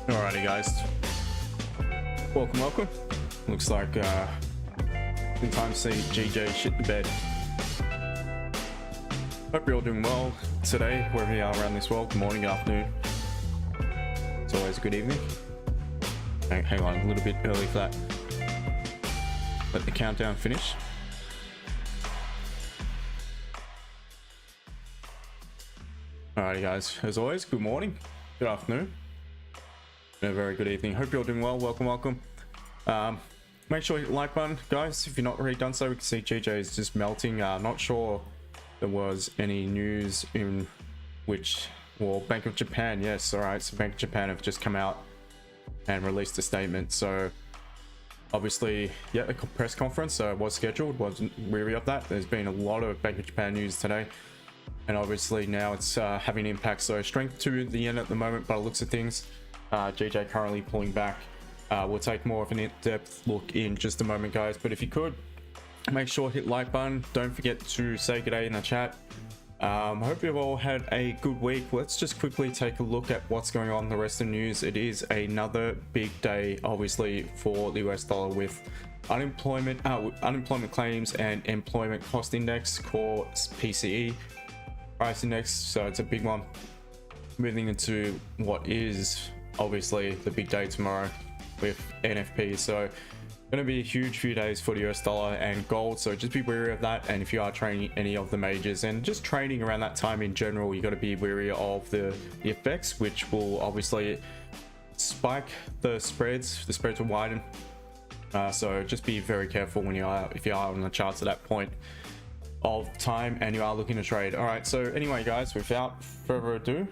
Alrighty guys, welcome. Looks like in time to see GJ shit the bed. Hope you're all doing well today, wherever you are around this world. Good morning, good afternoon. It's always a good evening. Hang on, a little bit early for that. Let the countdown finish. Alrighty guys, as always, good morning, good afternoon, and a very good evening. Hope you're all doing well. Welcome. Make sure you hit the like button, guys, if you're not already done so. We can see GJ is just melting. Not sure there was any news in which, well, Bank of Japan, yes, all right, so Bank of Japan have just come out and released a statement. So obviously, yeah, a press conference was scheduled, wasn't weary of that. There's been a lot of Bank of Japan news today, and obviously now it's having an impact. So strength to the yen at the moment, by the looks of things. GJ currently pulling back. We'll take more of an in-depth look in just a moment, guys, but if you could make sure to hit like button. Don't forget to say good day in the chat. Hope you've all had a good week. Let's just quickly take a look at what's going on in the rest of the news. It is another big day, obviously, for the US dollar, with unemployment claims and employment cost index, core PCE price index. So it's a big one. Moving into what is obviously the big day tomorrow with NFP. So going to be a huge few days for the US dollar and gold, so just be wary of that. And if you are trading any of the majors and just trading around that time in general, you got to be wary of the effects, which will obviously spike the spreads. The spreads will widen, so just be very careful when if you are on the charts at that point of time and you are looking to trade. All right, so anyway guys, without further ado,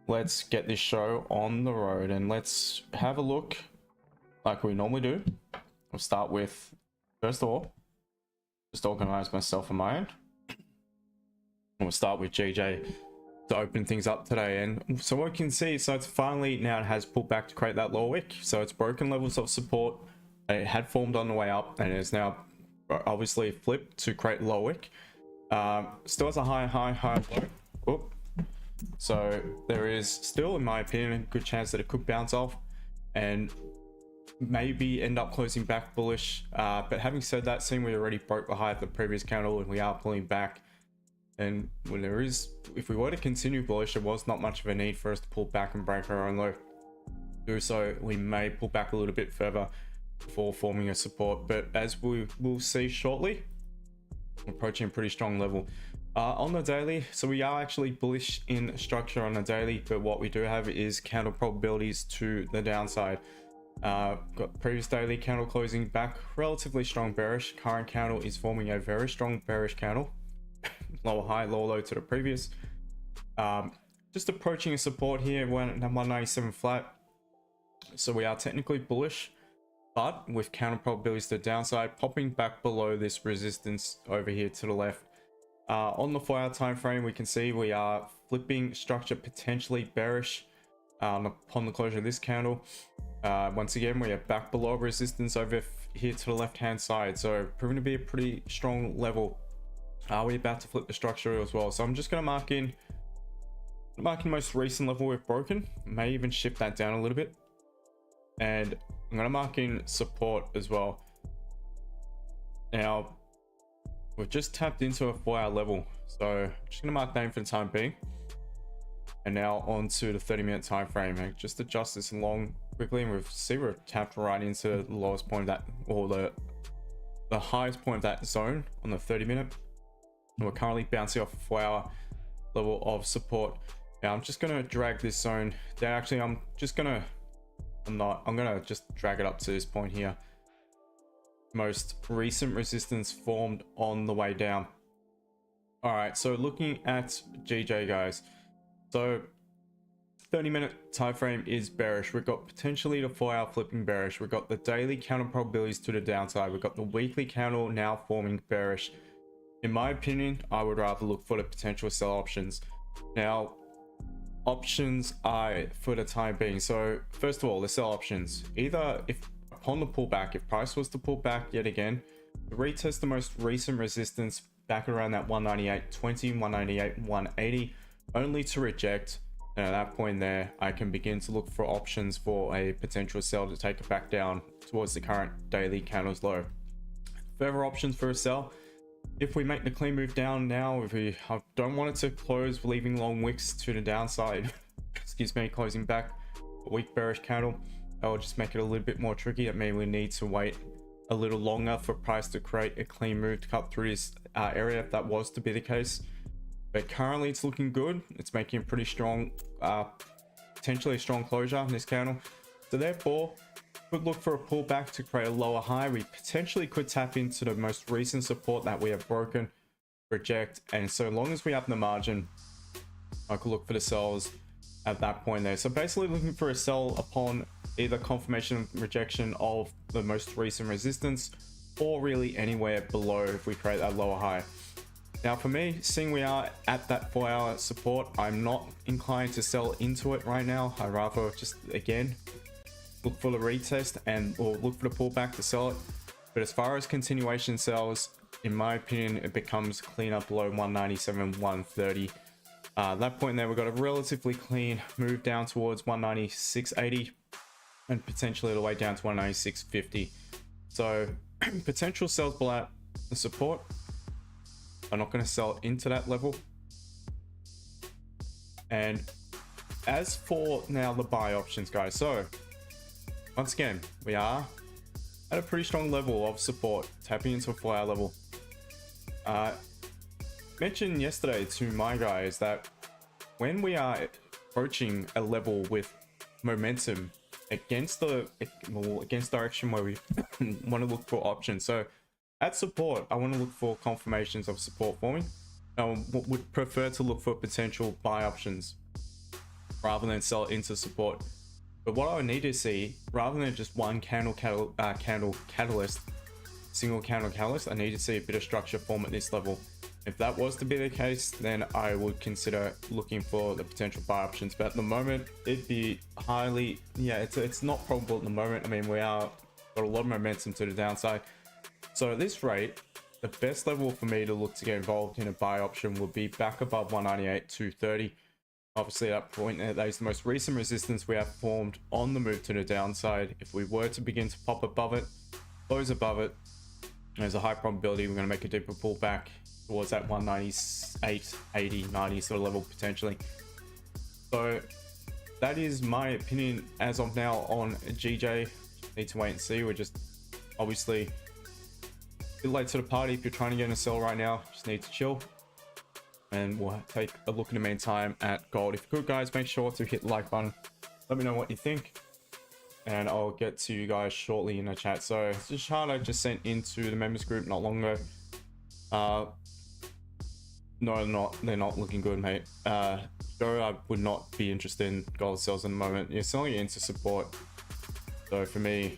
let's get this show on the road and let's have a look like we normally do. We'll start with, first of all, just organize myself on my end. We'll start with GJ to open things up today. And so what you can see, so it's finally now it has pulled back to create that lower wick. So it's broken levels of support. It had formed on the way up and is now obviously flipped to create lower wick. Still has a high low. Oop. So there is still, in my opinion, a good chance that it could bounce off and maybe end up closing back bullish. But having said that, seeing we already broke the high of the previous candle and we are pulling back, and when there is, if we were to continue bullish, there was not much of a need for us to pull back and break our own low. Do so, we may pull back a little bit further before forming a support, but as we will see shortly, approaching a pretty strong level. On the daily, so we are actually bullish in structure on the daily, but what we do have is counter probabilities to the downside. Got previous daily candle closing back relatively strong bearish. Current candle is forming a very strong bearish candle. Lower high, lower low to the previous. Just approaching a support here, 197 flat. So we are technically bullish, but with counter probabilities to the downside, popping back below this resistance over here to the left. On the 4 hour time frame, we can see we are flipping structure potentially bearish upon the closure of this candle. Once again, we are back below resistance over here to the left hand side, so proving to be a pretty strong level. We're about to flip the structure as well, so I'm just going to mark in most recent level we've broken. May even shift that down a little bit, and I'm going to mark in support as well. Now we've just tapped into a 4 hour level, so I'm just going to mark that in for the time being. And now on to the 30-minute time frame. And just adjust this along quickly, and we've tapped right into the lowest point of that, or the highest point of that zone on the 30-minute. And we're currently bouncing off a 4 hour level of support. Now I'm just going to drag this zone down. Actually, I'm going to just drag it up to this point here. Most recent resistance formed on the way down. All right, so looking at GJ, guys, so 30-minute time frame is bearish. We've got potentially the 4 hour flipping bearish. We've got the daily counter probabilities to the downside. We've got the weekly candle now forming bearish. In my opinion, I would rather look for the potential sell options. Now, options are for the time being. So first of all, the sell options, either if upon the pullback, if price was to pull back yet again, retest the most recent resistance back around that 198.20, 198.180, only to reject And at that point there, I can begin to look for options for a potential sell to take it back down towards the current daily candles low. Further options for a sell, if we make the clean move down now, if we don't want it to close, leaving long wicks to the downside, excuse me, closing back a weak bearish candle, that will just make it a little bit more tricky. It means we need to wait a little longer for price to create a clean move to cut through this area, if that was to be the case. But currently it's looking good. It's making a pretty strong, potentially a strong closure in this candle. So therefore, could look for a pullback to create a lower high. We potentially could tap into the most recent support that we have broken, reject, and so long as we have the margin, I could look for the sells at that point there. So basically looking for a sell upon either confirmation of rejection of the most recent resistance, or really anywhere below if we create that lower high. Now for me, seeing we are at that 4-hour support, I'm not inclined to sell into it right now. I'd rather just, again, look for the retest and or look for the pullback to sell it. But as far as continuation sells, in my opinion, it becomes clean up below 197, 130. At that point there, we've got a relatively clean move down towards 196.80 and potentially all the way down to 196.50. So potential sells below the support. I'm not going to sell into that level. And as for now the buy options, guys, so once again, we are at a pretty strong level of support, tapping into a 4-hour level. Mentioned yesterday to my guys that when we are approaching a level with momentum against the against direction where we want to look for options. So at support, I want to look for confirmations of support forming. I would prefer to look for potential buy options rather than sell into support. But what I would need to see, rather than just one candle catalyst, single candle catalyst, I need to see a bit of structure form at this level. If that was to be the case, then I would consider looking for the potential buy options. But at the moment, it'd be highly, it's not probable at the moment. I mean, we are got a lot of momentum to the downside. So at this rate, the best level for me to look to get involved in a buy option would be back above 198.230. Obviously at that point, that is the most recent resistance we have formed on the move to the downside. If we were to begin to pop above it, close above it, there's a high probability we're going to make a deeper pullback towards that 198, 80, 90 sort of level potentially. So that is my opinion as of now on GJ. Need to wait and see. We're just obviously a bit late to the party. If you're trying to get in a sell right now, just need to chill. And we'll take a look in the meantime at gold. If you could, guys, make sure to hit the like button. Let me know what you think, and I'll get to you guys shortly in the chat. So it's a chart I just sent into the members group not long ago. No, they're not looking good, mate. Joe, I would not be interested in gold sells at the moment. You're selling it into support, so for me,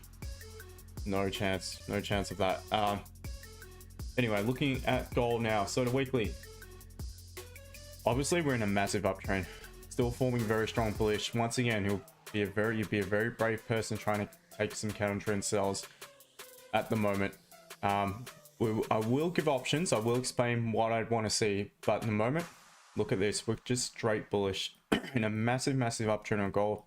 no chance of that. Anyway, looking at gold now. So the weekly, obviously we're in a massive uptrend, still forming very strong bullish. Once again, you'd be a very brave person trying to take some counter trend sells at the moment. I will give options. I will explain what I'd want to see, but in the moment, look at this. We're just straight bullish in a massive uptrend on gold.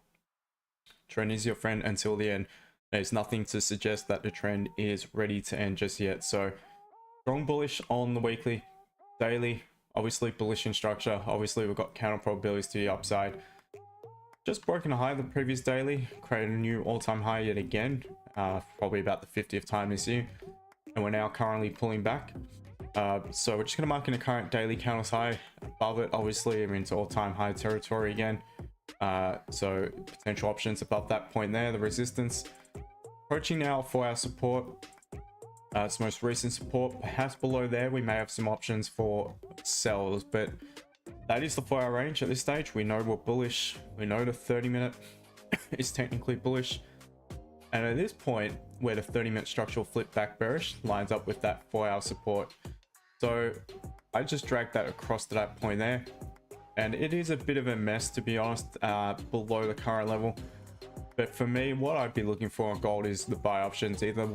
Trend is your friend until the end. There's nothing to suggest that the trend is ready to end just yet. So strong bullish on the weekly, daily, obviously bullish in structure. Obviously we've got counter probabilities to the upside. Just broken a high the previous daily, created a new all-time high yet again, probably about the 50th time this year, and we're now currently pulling back. So we're just going to mark in the current daily candles high. Above it, obviously we're into all-time high territory again. So potential options above that point there, the resistance. Approaching now for our support. It's most recent support. Perhaps below there we may have some options for sells, but that is the 4-hour range at this stage. We know we're bullish. We know the 30-minute is technically bullish, and at this point where the 30-minute structural flip back bearish lines up with that 4-hour support, so I just dragged that across to that point there, and it is a bit of a mess, to be honest, below the current level. But for me, what I'd be looking for on gold is the buy options, either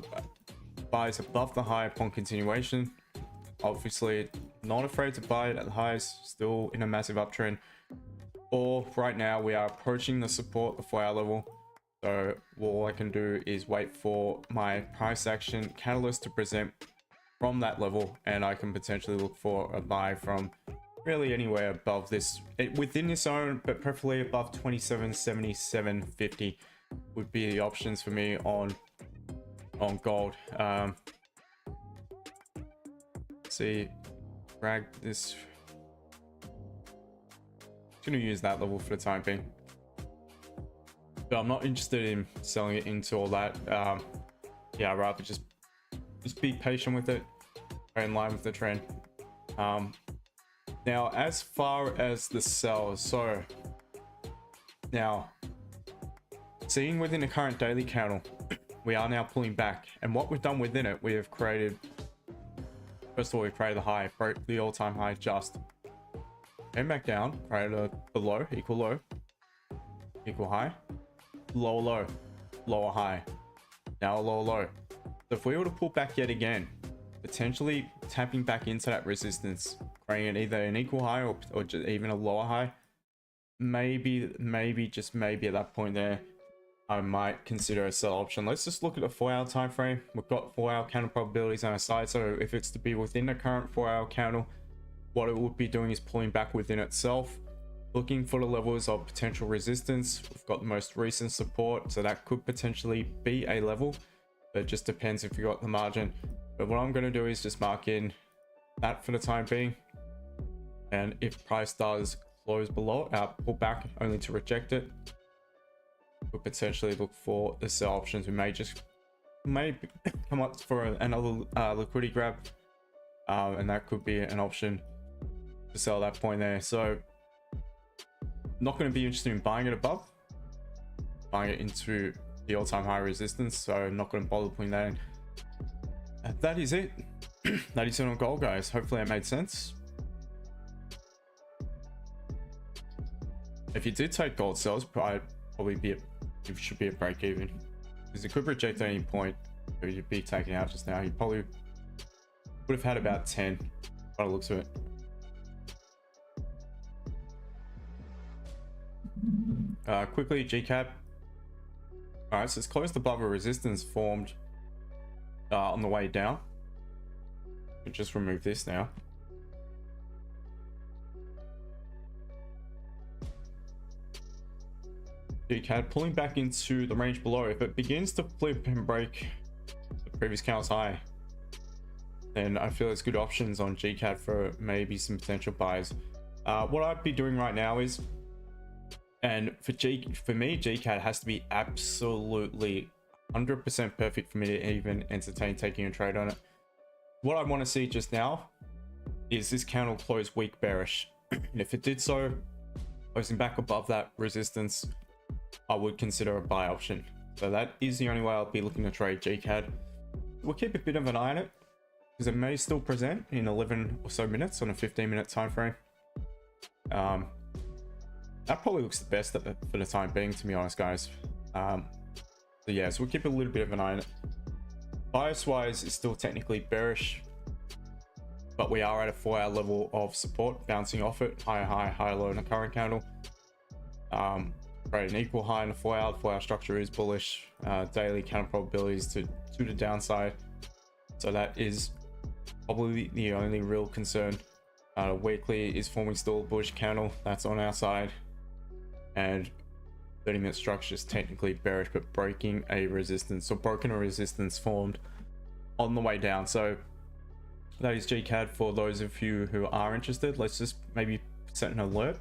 buys above the high upon continuation. Obviously not afraid to buy it at the highs, still in a massive uptrend, or right now we are approaching the support, the 4-hour level. So all I can do is wait for my price action catalyst to present from that level, and I can potentially look for a buy from really anywhere above this, within this zone, but preferably above 27.7750 would be the options for me on gold. See, drag this. Gonna use that level for the time being, but I'm not interested in selling it into all that. Yeah, I'd rather just be patient with it, in line with the trend. Now as far as the sells, so now seeing within the current daily candle, we are now pulling back, and what we've done within it, we have created, first of all, we created the high, broke the all-time high, just came back down, created a low, equal high, lower low, lower high, now a lower low. So if we were to pull back yet again, potentially tapping back into that resistance, creating either an equal high or just even a lower high, maybe just maybe at that point there, I might consider a sell option. Let's just look at a 4-hour time frame. We've got 4-hour candle probabilities on our side, so if it's to be within the current 4-hour candle, what it would be doing is pulling back within itself, looking for the levels of potential resistance. We've got the most recent support, so that could potentially be a level, but it just depends if you got the margin. But what I'm going to do is just mark in that for the time being, and if price does close below, pull back only to reject it, we'll potentially look for the sell options. We may come up for another liquidity grab, and that could be an option to sell that point there. So not going to be interested in buying it above, buying it into the all-time high resistance, so I'm not going to bother putting that in. That is it. That is it on gold, guys. Hopefully that made sense. If you did take gold sells, probably it should be a break even, because it could reject at any point, or you'd be taken out just now. You probably would have had about 10 by the looks of it. Quickly, GCAD. All right, so it's closed above a resistance formed on the way down. We'll just remove this now. GCAD pulling back into the range below. If it begins to flip and break the previous candle's high, then I feel it's good options on GCAD for maybe some potential buys. What I'd be doing right now is, and for me, GCAD has to be absolutely 100% perfect for me to even entertain taking a trade on it. What I want to see just now is this candle close weak bearish. And if it did so, closing back above that resistance, I would consider a buy option. So that is the only way I'll be looking to trade GCAD. We'll keep a bit of an eye on it, because it may still present in 11 or so minutes on a 15-minute time frame. That probably looks the best for the time being, to be honest, guys. So yeah, so we'll keep a little bit of an eye on it. Bias wise, it's still technically bearish, but we are at a 4-hour level of support, bouncing off it, higher high, higher low in the current candle. Right, an equal high in the 4-hour. 4-hour structure is bullish. Daily candle probabilities to the downside, so that is probably the only real concern. Weekly is forming still a bullish candle, that's on our side, and 30-minute structure is technically bearish, but breaking a resistance, or broken a resistance formed on the way down. So that is GCAD for those of you who are interested. Let's just maybe set an alert,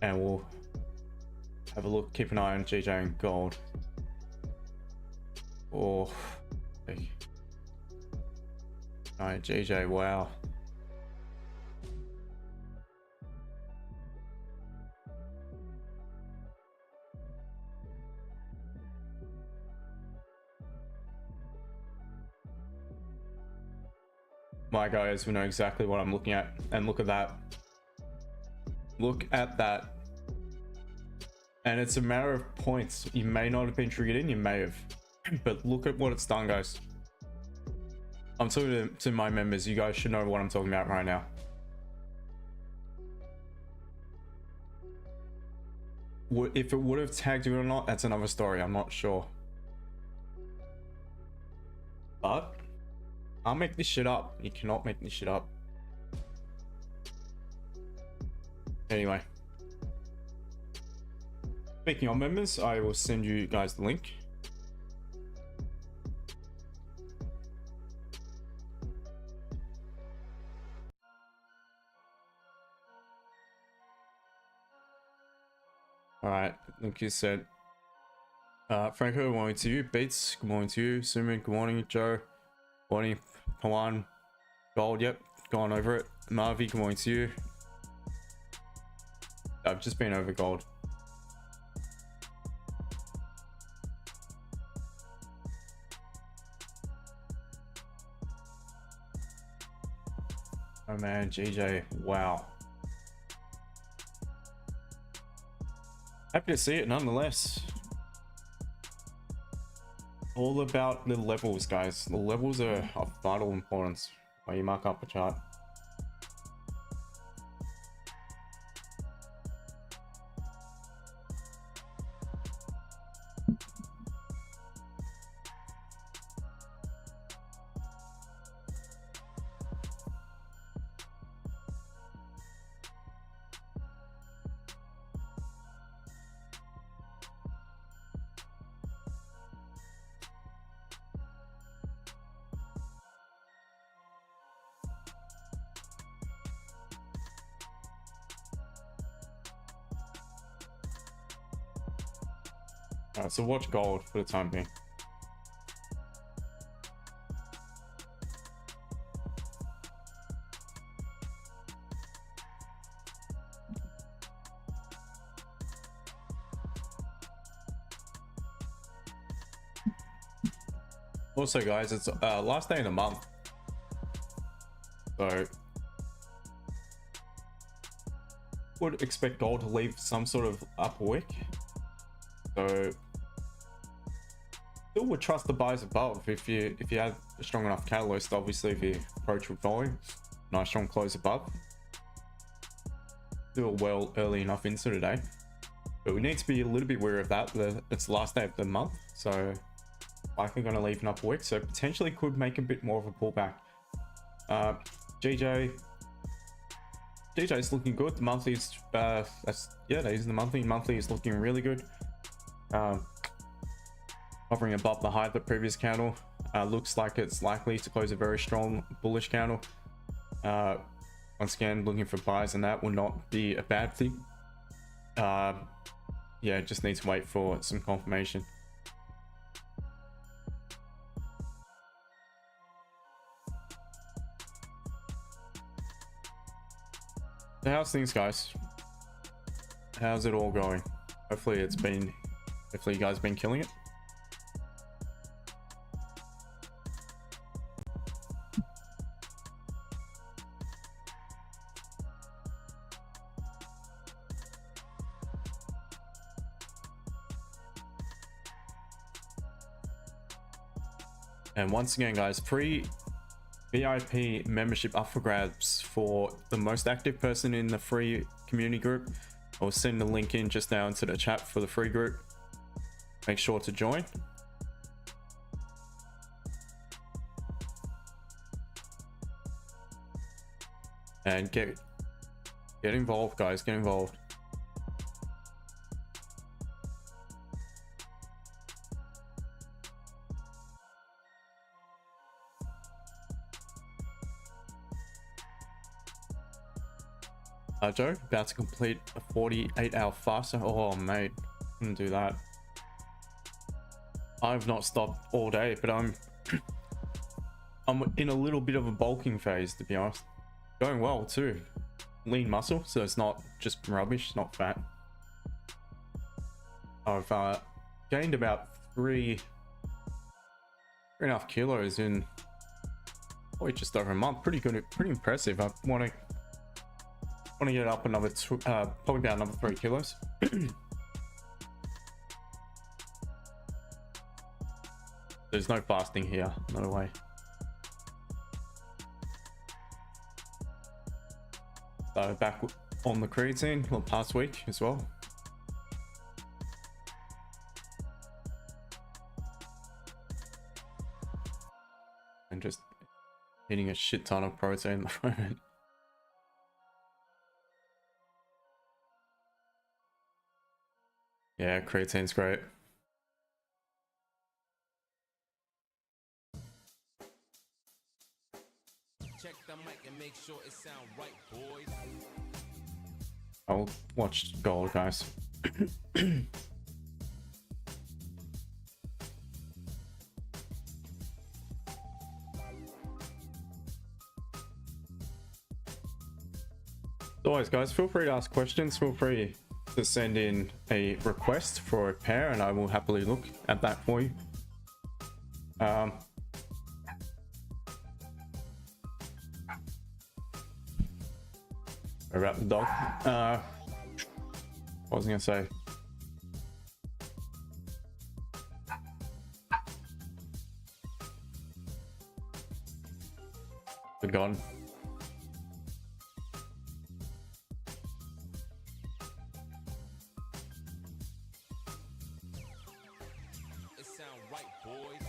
and we'll have a look, keep an eye on GJ and gold. Oh, okay. All right, GJ, wow. My guys, we know exactly what I'm looking at, and look at that. Look at that. And it's a matter of points. You may not have been triggered in, you may have, but look at what it's done, guys. I'm talking to my members. You guys should know what I'm talking about right now. If it would have tagged you or not, that's another story. I'm not sure. But I'll make this shit up. You cannot make this shit up. Anyway. Speaking of members, I will send you guys the link. Alright, link is sent. Franco, good morning to you. Beats, good morning to you. Suman, good morning. Joe, good morning. Pawan, Gold, yep, gone over it. Marvi, good morning to you. I've just been over Gold. Oh man, GJ, wow. Happy to see it nonetheless. All about the levels, guys. The levels are of vital importance when you mark up a chart. Alright, so watch Gold for the time being. Also, guys, it's last day of the month, so would expect Gold to leave some sort of upper wick. So still would trust the buys above if you had a strong enough catalyst. Obviously, if you approach with volume, nice strong close above. Still well early enough into today, but we need to be a little bit wary of that. It's the last day of the month, so likely going to leave an upper wick, so potentially could make a bit more of a pullback. GJ's looking good. The monthly is yeah, that is the monthly is looking really good. Hovering above the high of the previous candle. Looks like it's likely to close a very strong bullish candle. Once again, looking for buys, and that will not be a bad thing. Yeah, just need to wait for some confirmation. So how's things, guys? How's it all going? Hopefully you guys been killing it. And once again, guys, free VIP membership up for grabs for the most active person in the free community group. I'll send the link in just now into the chat for the free group. Make sure to join. And get involved, guys, get involved. Joe, about to complete a 48-hour fast. Oh, mate, couldn't do that. I've not stopped all day, but I'm in a little bit of a bulking phase, to be honest. Going well too. Lean muscle, so it's not just rubbish, not fat. I've gained about 3.5 kilos in just over a month. Pretty good, pretty impressive. I want to get up another probably about another 3 kilos. There's no fasting here, no way. So back on the creatine the past week as well. and just eating a shit ton of protein at the moment. Yeah, creatine's great. Check the mic and make sure it sound right, boys. I'll watch gold, guys. As always, guys, feel free to ask questions. Feel free to send in a request for a pair, and I will happily look at that for you. About the dog. What was I gonna say? Forgotten. It sound right, boys.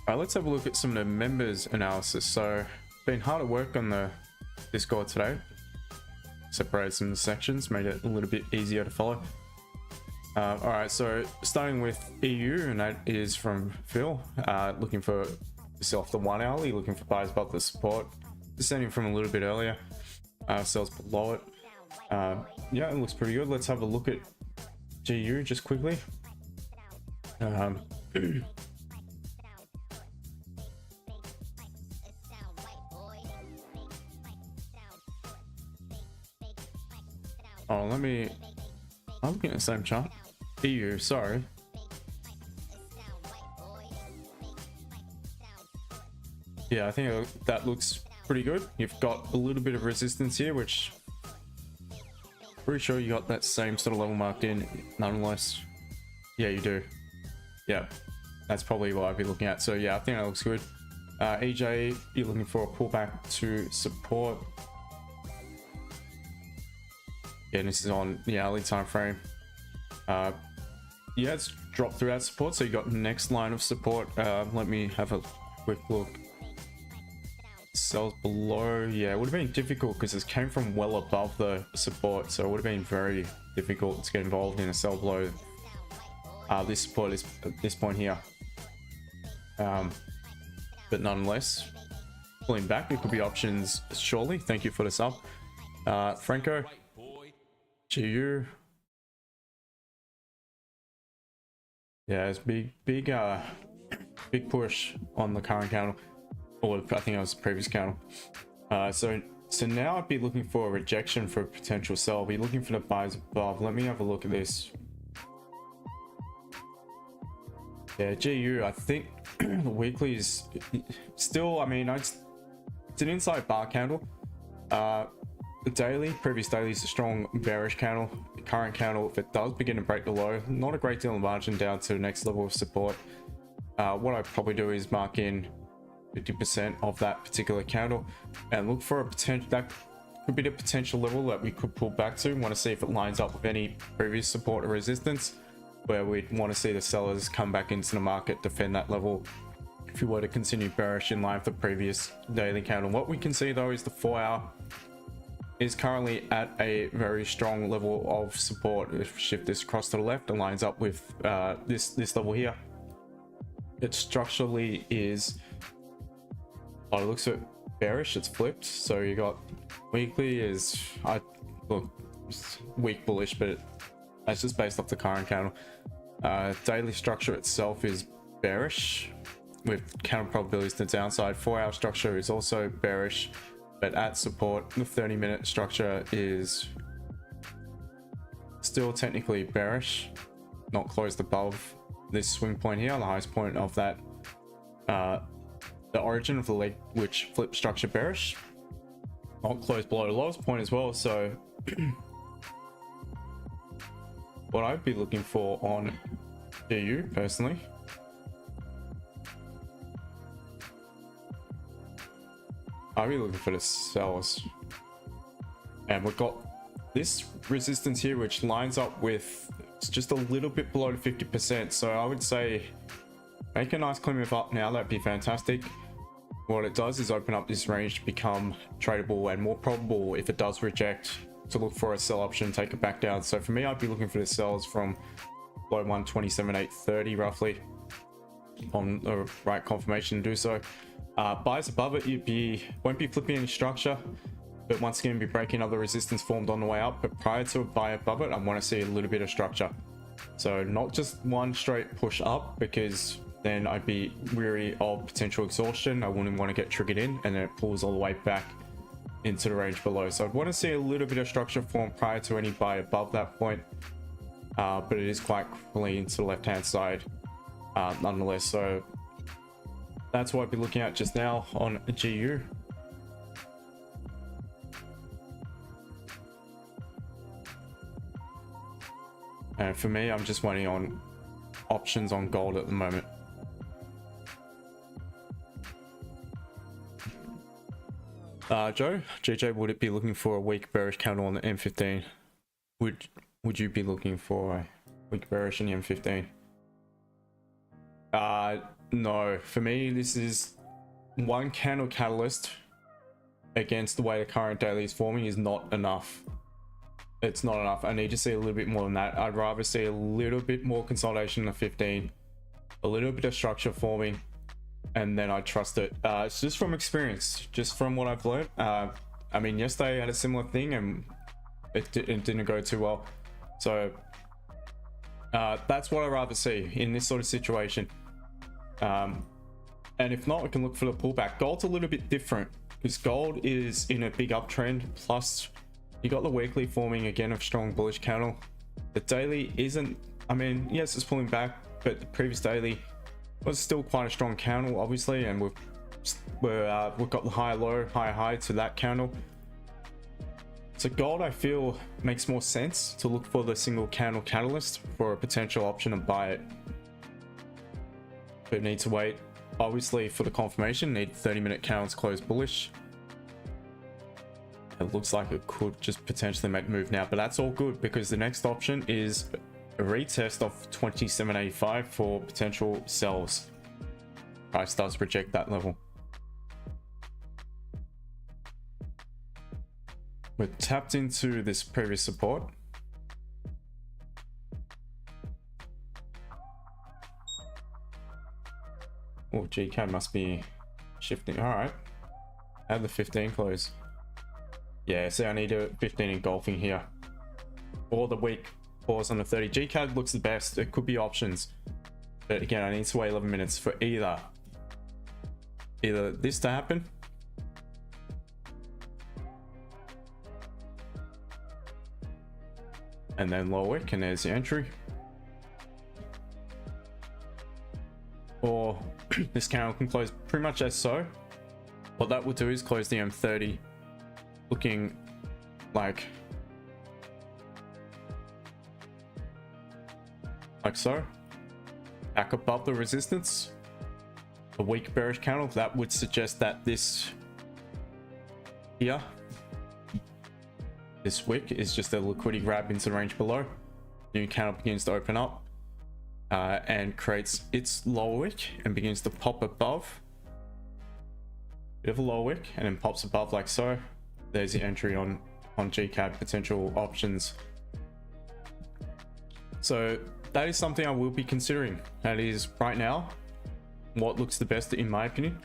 Alright, let's have a look at some of the members analysis. So, been hard at work on the Discord today. Separated some of the sections, made it a little bit easier to follow. Alright, so starting with EU, and that is from Phil. Looking for to sell off the 1 hourly, looking for buys above the support. Descending from a little bit earlier. Sells below it. Yeah, it looks pretty good. Let's have a look at GU just quickly. Oh, I'm looking at the same chart. EU, sorry. Yeah, I think that looks pretty good. You've got a little bit of resistance here, which pretty sure you got that same sort of level marked in, nonetheless. Yeah, you do. Yeah, that's probably what I'd be looking at. So yeah, I think that looks good. EJ, you're looking for a pullback to support. Yeah, and this is on the hourly time frame. Yeah, it's dropped through that support, so you got next line of support. Let me have a quick look. Sells below. Yeah, it would have been difficult because it came from well above the support, so it would have been very difficult to get involved in a sell below this support is at this point here. But nonetheless, pulling back, it could be options surely. Thank you for the sub. Franco, GU. Yeah, it's big push on the current candle, or I think it was the previous candle. So now I'd be looking for a rejection for a potential sell. I'll be looking for the buys above. Let me have a look at this. Yeah, GU, I think the weekly is still, I mean, it's an inside bar candle. The daily, previous daily is a strong bearish candle. The current candle, if it does begin to break the low, not a great deal of margin down to the next level of support. What I'd probably do is mark in 50% of that particular candle and look for a potential, that could be the potential level that we could pull back to. Want to see if it lines up with any previous support or resistance, where we'd want to see the sellers come back into the market, defend that level if you were to continue bearish in line with the previous daily candle. What we can see though is the 4 hour is currently at a very strong level of support. If we shift this across to the left, it lines up with this level here. It structurally is, oh, it looks a bit bearish, it's flipped. So you got weekly is, look, weak bullish, but that's just based off the current candle. Daily structure itself is bearish with counter probabilities to the downside. 4 hour structure is also bearish, but at support. The 30-minute structure is still technically bearish, not closed above this swing point here, the highest point of that, the origin of the leg, which flip structure bearish, not closed below the lowest point as well. So what I'd be looking for on GU personally, I'd be looking for the sellers, and we've got this resistance here, which lines up with, it's just a little bit below 50%. So I would say make a nice clean move up now. That'd be fantastic. What it does is open up this range to become tradable, and more probable if it does reject to look for a sell option, take it back down. So for me, I'd be looking for the sells from low 127.830 roughly on the right confirmation to do so. Buys above it, won't be flipping any structure, but once again be breaking other resistance formed on the way up. But prior to a buy above it, I want to see a little bit of structure, so not just one straight push up, because then I'd be weary of potential exhaustion. I wouldn't want to get triggered in and then it pulls all the way back into the range below. So I'd want to see a little bit of structure form prior to any buy above that point, but it is quite clean to the left hand side nonetheless. So that's what I'd be looking at just now on GU. And for me, I'm just waiting on options on gold at the moment. Joe, GJ, would it be looking for a weak bearish candle on the M15? Would you be looking for a weak bearish in the M15? No, for me, this is one candle catalyst against the way the current daily is forming is not enough. It's not enough. I need to see a little bit more than that. I'd rather see a little bit more consolidation in the 15, a little bit of structure forming, and then I trust it. It's just from experience, just from what I've learned. I mean, yesterday I had a similar thing and it didn't go too well. So that's what I'd rather see in this sort of situation. And if not, we can look for the pullback. Gold's a little bit different because gold is in a big uptrend, plus you got the weekly forming again of strong bullish candle. The daily isn't, I mean, yes, it's pulling back, but the previous daily was still quite a strong candle, obviously, and we've got the high low, high high to that candle. So gold, I feel, makes more sense to look for the single candle catalyst for a potential option and buy it. But need to wait, obviously, for the confirmation. Need 30-minute candles close bullish. It looks like it could just potentially make a move now, but that's all good because the next option is a retest of 27.85 for potential sells. Price does reject that level. We're tapped into this previous support. Oh, GK must be shifting. All right, have the 15 close. Yeah, see, I need a 15 engulfing here, or the weak pause on the 30. GCAD looks the best. It could be options, but again, I need to wait 11 minutes for either this to happen, and then low wick, and there's the entry, or this candle can close pretty much as so. What that will do is close the M30 looking like so, back above the resistance, a weak bearish candle. That would suggest that this here, this wick is just a liquidity grab into the range below. New candle begins to open up and creates its lower wick and begins to pop above, bit of a lower wick, and then pops above like so. There's the entry on GCAD potential options. So that is something I will be considering. That is right now what looks the best in my opinion.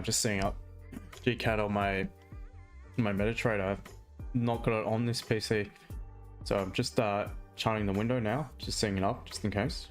Just setting up GCAD on my MetaTrader. I've not got it on this PC, so I'm just charting the window now, just setting it up just in case.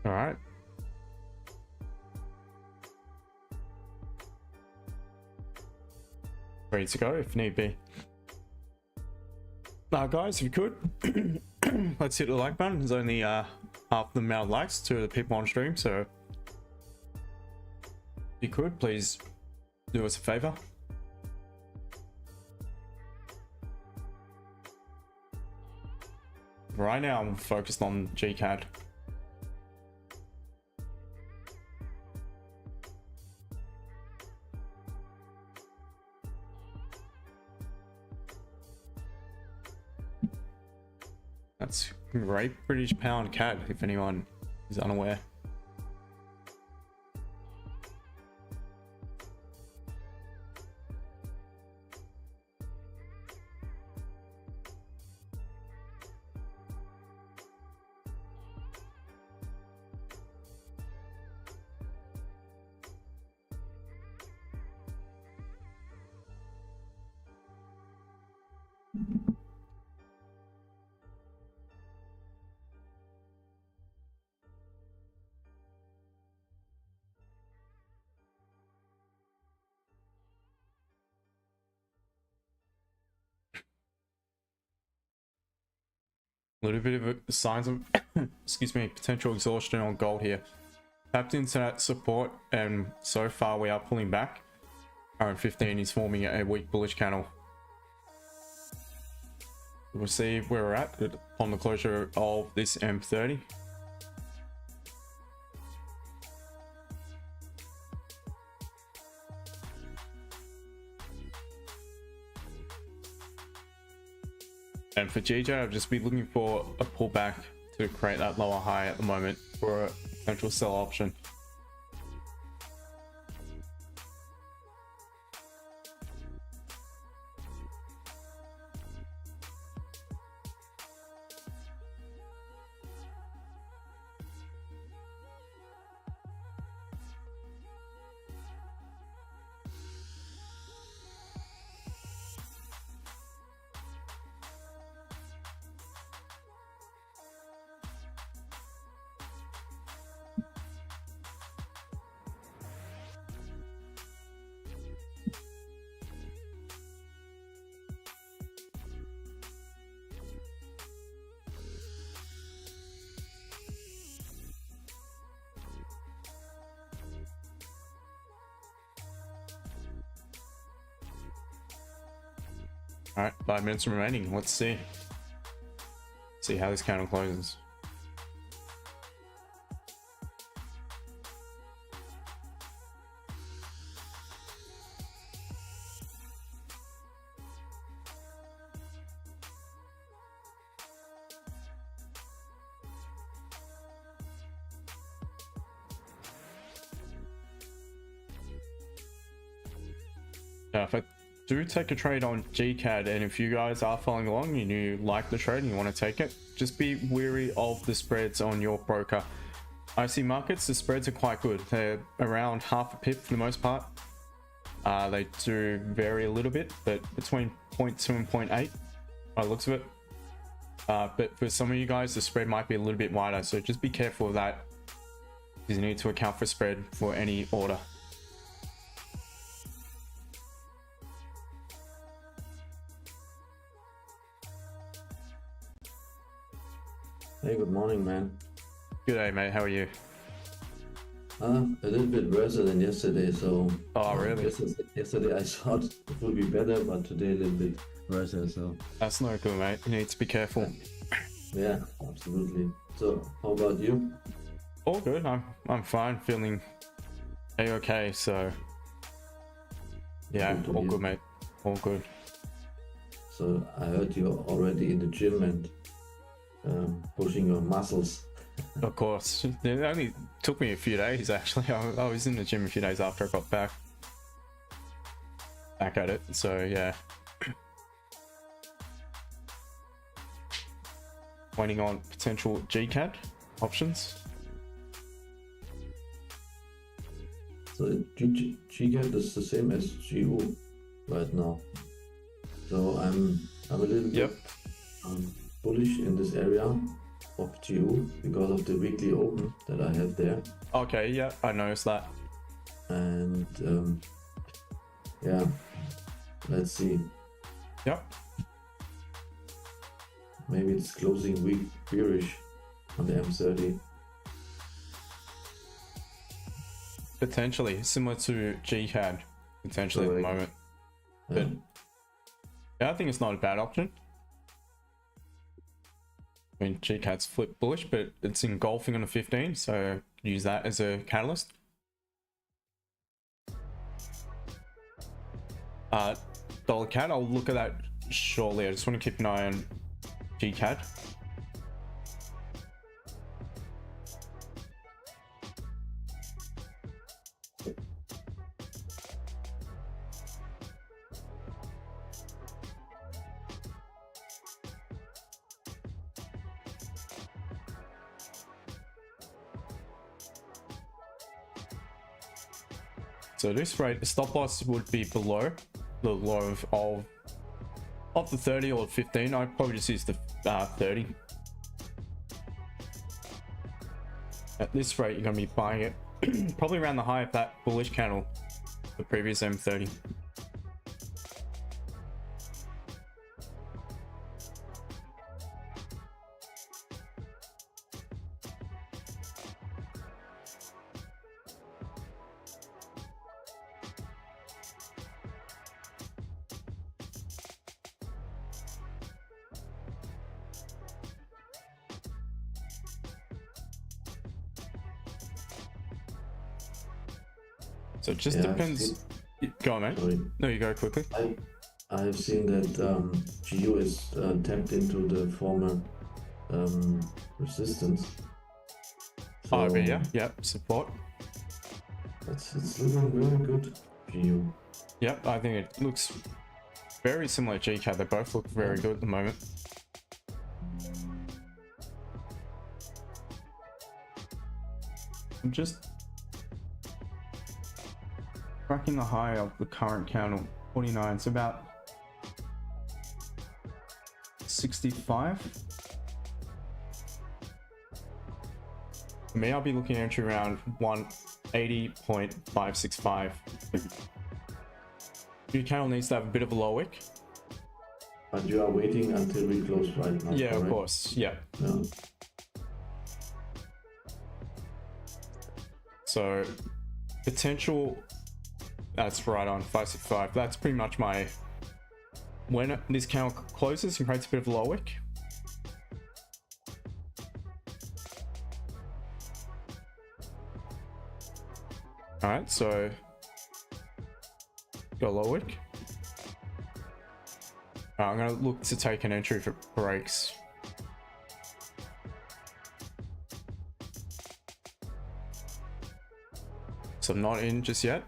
All right. Ready to go if need be. Now, guys, if you could, let's hit the like button. There's only half the amount of likes to the people on stream, so if you could, please do us a favor. Right now, I'm focused on GCAD. That's Great British Pound CAD, if anyone is unaware. A little bit of signs of excuse me, potential exhaustion on gold here. Tapped into that support, and so far we are pulling back. Current 15 is forming a weak bullish candle. We'll see where we're at on the closure of this M30. And for GJ, I've just been looking for a pullback to create that lower high at the moment for a potential sell option. All right, 5 minutes remaining. Let's see how this candle closes. If I do take a trade on GCAD, and if you guys are following along and you like the trade and you want to take it, just be wary of the spreads on your broker. I see markets, the spreads are quite good. They're around half a pip for the most part. They do vary a little bit, but between 0.2 and 0.8 by the looks of it. But for some of you guys, the spread might be a little bit wider, so just be careful of that, because you need to account for spread for any order. Hey, good morning, man. Good day, mate. How are you? A little bit worse than yesterday, so Oh, really? yesterday I thought it would be better, but today a little bit worse, so That's no good, mate. You need to be careful. yeah, absolutely. So, how about you? All good. I'm fine. Feeling a-okay. So yeah, Good to all hear. good, mate. All good. So, I heard you're already in the gym and pushing your muscles. Of course. It only took me a few days actually. I was in the gym a few days after I got back at it. So yeah. Waiting on potential GCAD options. So, GCAT is the same as GU right now. So, I'm a little Yep. bit bullish in this area of GU because of the weekly open that I have there. Okay, yeah, I noticed that. And yeah, let's see. Yep. Maybe it's closing week bearish on the M30. Potentially similar to GCAD, potentially at the Correct. moment. Yeah. But yeah, I think it's not a bad option. I mean, GCAD's flip bullish, but it's engulfing on a 15, so use that as a catalyst. Dollar CAD, I'll look at that shortly. I just want to keep an eye on GCAD. So this rate, the stop loss would be below the low of the 30 or 15. I'd probably just use the 30. At this rate, you're going to be buying it probably around the high of that bullish candle, the previous M30. So it just Yeah, depends. Go on, mate. Sorry. No, you go quickly. I've seen that GU is tapped into the former resistance. Oh, So but yeah, support. it's looking very good, GU. Yep, I think it looks very similar to GCAD. They both look very good at the moment. I'm just tracking the high of the current candle, 49. It's about 65. For me, I'll be looking at entry around 180.565. Your candle needs to have a bit of a low wick. But you are waiting until we close right now. Yeah, correct? of course. Yeah. Yeah. So potential, that's right on 565. That's pretty much my, when this candle closes and creates a bit of a low wick. All right, so got a low wick. I'm gonna look to take an entry if it breaks. So I'm not in just yet.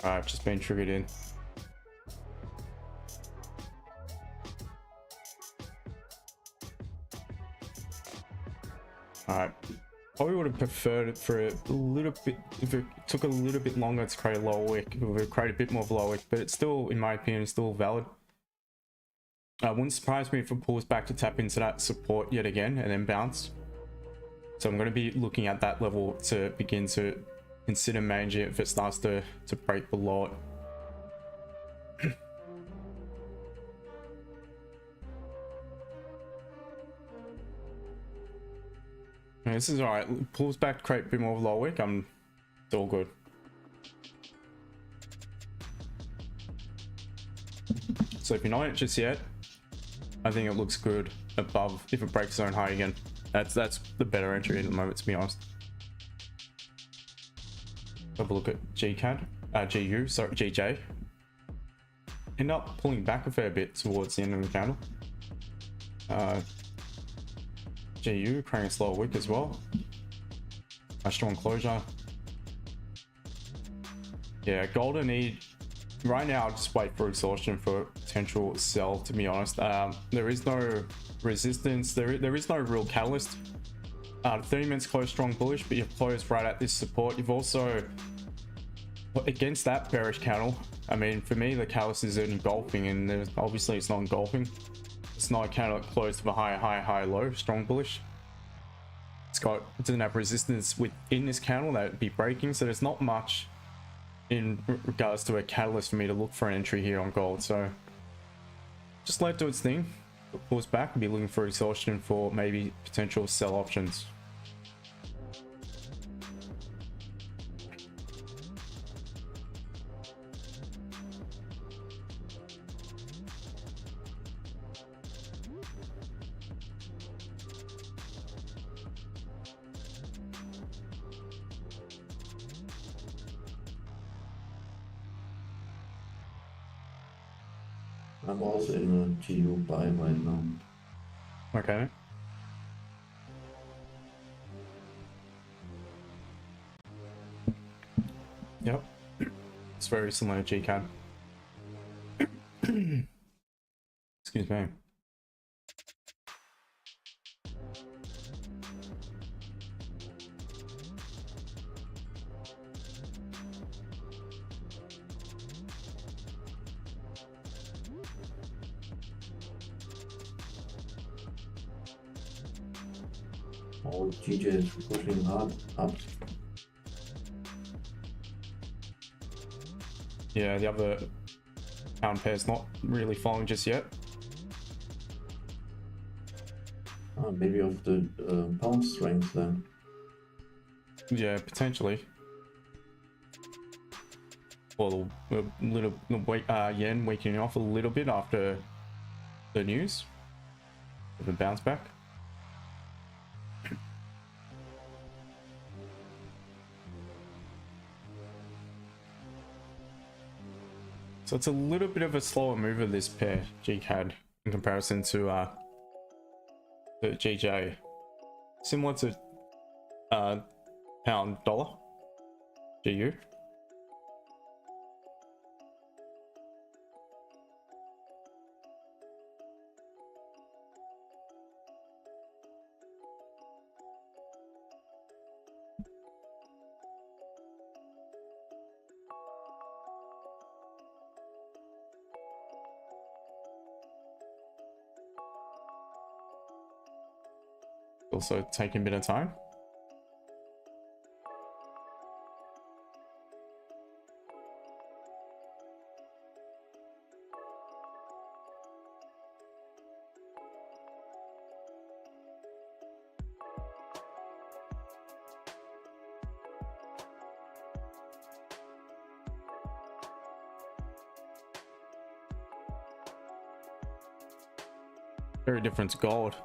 Alright, just been triggered in. Alright. Probably would have preferred it for a little bit, if it took a little bit longer to create a lower wick, it would create a bit more of a lower wick, but it's still, in my opinion, still valid. Wouldn't surprise me if it pulls back to tap into that support yet again and then bounce. So I'm going to be looking at that level to begin to consider managing it if it starts to break below it. This is all right. Pulls back, create a bit more of a low wick. It's all good. So if you're not in it just yet, I think it looks good above if it breaks zone high again. That's the better entry at the moment, to be honest. Have a look at GJ. End up pulling back a fair bit towards the end of the candle. GU creating a slower wick as well. A strong closure. Yeah, gold I need right now. I'll just wait for exhaustion for potential sell, to be honest. There is no resistance, there is no real catalyst. 30 minutes close strong bullish, but you've closed right at this support. You've also against that bearish candle. I mean, for me the catalyst is engulfing, and obviously it's not engulfing. It's not a candle that closed with a high low strong bullish. It doesn't have resistance within this candle that would be breaking, so there's not much in regards to a catalyst for me to look for an entry here on gold. So just let it do its thing. If it pulls back, I'll be looking for exhaustion for maybe potential sell options. I'm also in a GU buy right now. Okay. Yep. It's very similar to GCAD. Excuse me. Oh, GJ is pushing hard up. Yeah, the other pound pair's not really following just yet. Maybe of the pound strength then. Yeah, potentially. Or a little yen weakening off a little bit after the news of a bounce back. So it's a little bit of a slower mover, this pair, GCAD, in comparison to the GJ. Similar to pound dollar, GU. Also taking a bit of time. Very different to gold.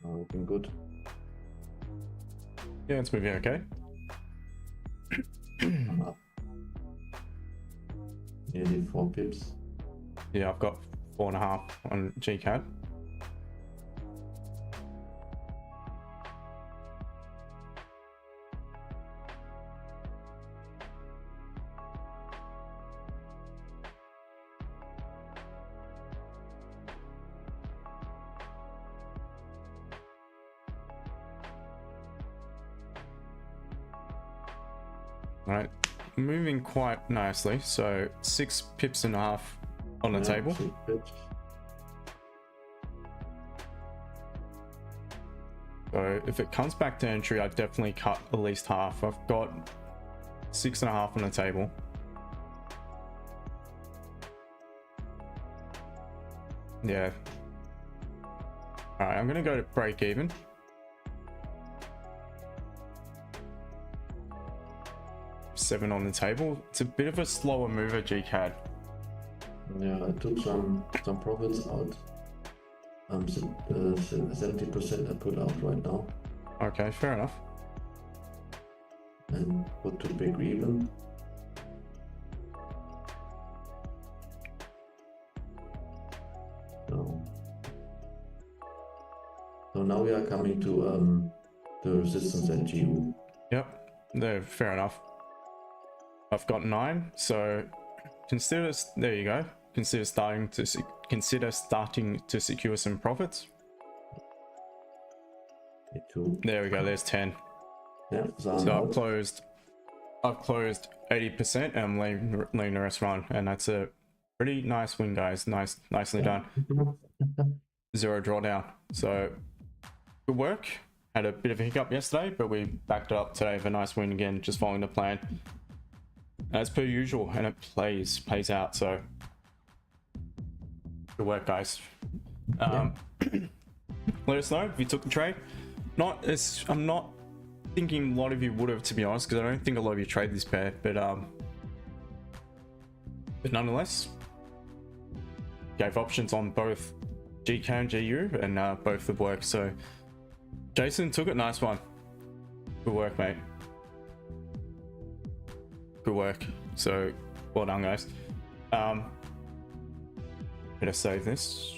Looking good. Yeah, it's moving okay. I'm up. Nearly 4 pips. Yeah, I've got 4.5 on GCAD. Right, moving quite nicely. So 6 pips and a half on the table. 6 pips. So if it comes back to entry, I'd definitely cut at least half. I've got 6.5 on the table. Yeah. All right, I'm gonna go to break even. $7 on the table. It's a bit of a slower mover, GCAD. Yeah, I took some profits out. 70% I put out right now Okay, fair enough. and put to big even. So now we are coming to the resistance at GU. Yep, no, fair enough. I've got 9, so consider, there you go. Consider starting to secure some profits. Me too. There we go, there's 10. Yeah, So I've closed 80% and I'm letting the rest run, and that's a pretty nice win, guys. Nicely done. 0 drawdown. So good work. Had a bit of a hiccup yesterday, but we backed it up today with a nice win again, just following the plan as per usual, and it plays out. So good work, guys. Let us know if you took the trade. I'm not thinking a lot of you would have, to be honest, because I don't think a lot of you trade this pair, but nonetheless, gave options on both GK and GU, and both have worked. So Jason took it. Nice one. Good work, mate. Good work. So well done, guys. Better save this.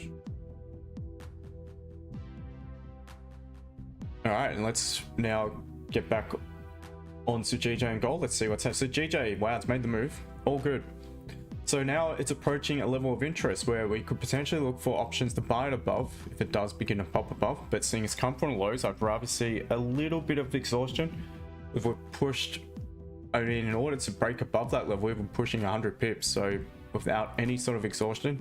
All right, and let's now get back onto GJ and gold. Let's see what's happening. So GJ, wow, it's made the move. All good. So now it's approaching a level of interest where we could potentially look for options to buy it above if it does begin to pop above. But seeing it's come from lows, I'd rather see a little bit of exhaustion. If we're pushed, I mean, in order to break above that level, we've been pushing 100 pips. So without any sort of exhaustion,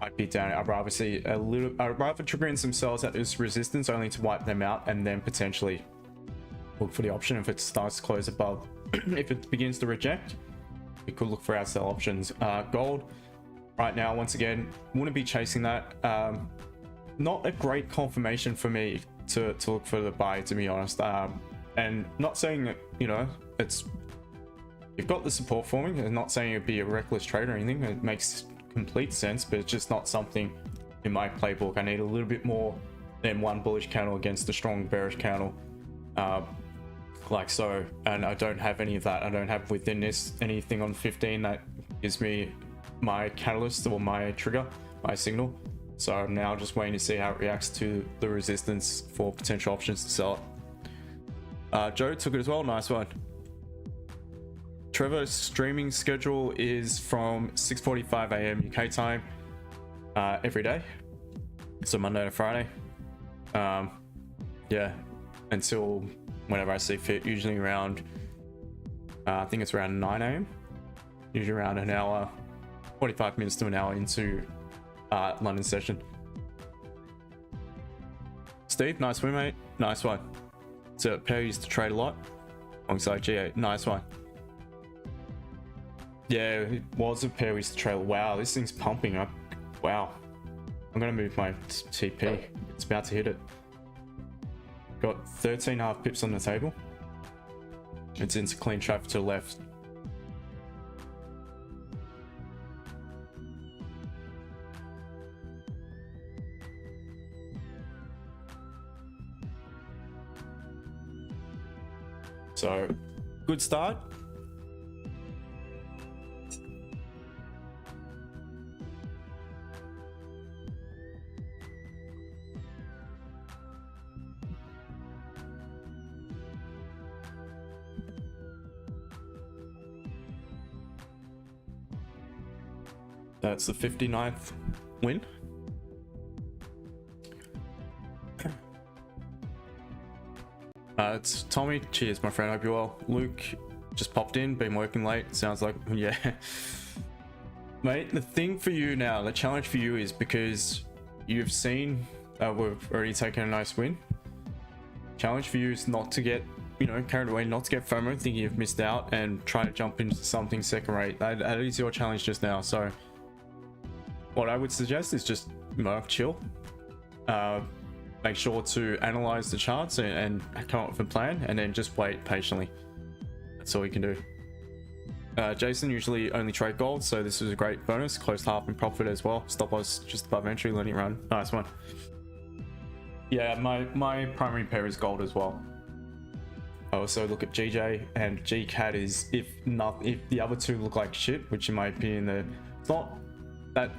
I'd be down. I'd rather see a little. I'd rather trigger in some cells at this resistance only to wipe them out, and then potentially look for the option if it starts to close above. If it begins to reject, we could look for our sell options. Gold right now, once again, wouldn't be chasing that. Not a great confirmation for me to look for the buy, to be honest. And not saying that, you know, it's, you've got the support for me, and not saying it'd be a reckless trade or anything. It makes complete sense, but it's just not something in my playbook. I need a little bit more than one bullish candle against a strong bearish candle, like so, and I don't have any of that. I don't have within this anything on 15 that gives me my catalyst or my trigger, my signal. So I'm now just waiting to see how it reacts to the resistance for potential options to sell it. Joe took it as well. Nice one. Trevor's streaming schedule is from 6:45 a.m. UK time every day, so Monday to Friday. Yeah, until whenever I see fit, usually around I think it's around 9 a.m. usually around an hour, 45 minutes to an hour into London session. Steve, nice win, mate. Nice one. So pair used to trade a lot alongside G8. Nice one. Yeah, it was a pair we used to trade. Wow, this thing's pumping up. Wow. I'm gonna move my TP. It's about to hit it. Got 13.5 pips on the table. It's into clean traffic to the left. So, good start. That's the 59th win. It's Tommy. Cheers, my friend. Hope you're well. Luke, Just popped in, been working late. Sounds like, yeah. Mate, the thing for you now, the challenge for you is because you've seen we've already taken a nice win. Challenge for you is not to get, you know, carried away, not to get FOMO, thinking you've missed out and try to jump into something second rate. That is your challenge just now. So what I would suggest is just, you know, chill. Make sure to analyze the charts and come up with a plan, and then just wait patiently. That's all you can do. Jason usually only trade gold, so this is a great bonus. Closed half in profit as well. Stop loss just above entry, letting it run. Nice one. Yeah, my primary pair is gold as well. I also look at GJ and GCAD is if the other two look like shit, which in my opinion it's not that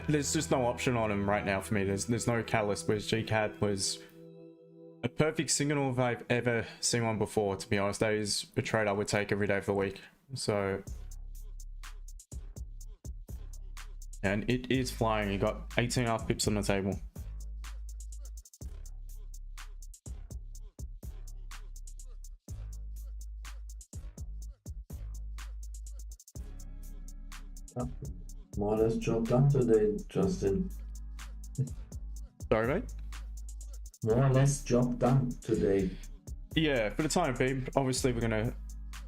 there's just no option on them right now for me. There's no catalyst, whereas GCAD was a perfect signal if I've ever seen one before, to be honest. That is a trade I would take every day of the week. So, and it is flying. You got 18.5 pips on the table. More or less job done today, Justin. Sorry, mate? More or less job done today. Yeah, for the time being, obviously we're gonna,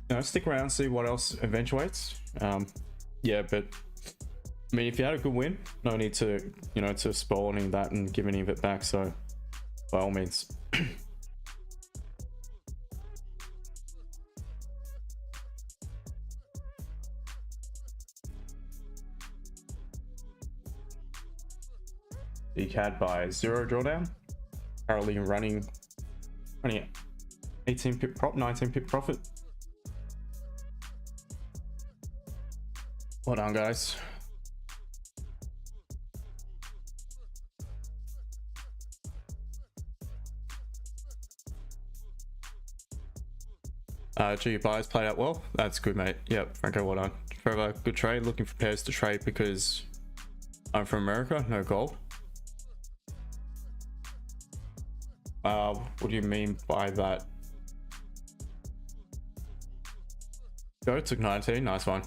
you know, stick around, see what else eventuates. Yeah, but I mean, if you had a good win, no need to, you know, to spoil any of that and give any of it back. So by all means. DCAD by 0 drawdown. Currently running 18 pip prop, 19 pip profit. Well done, guys. G buys played out well. That's good, mate. Yep, Franco, well done. Trevor, good trade. Looking for pairs to trade because I'm from America, no gold. What do you mean by that? Go, took 19, nice one.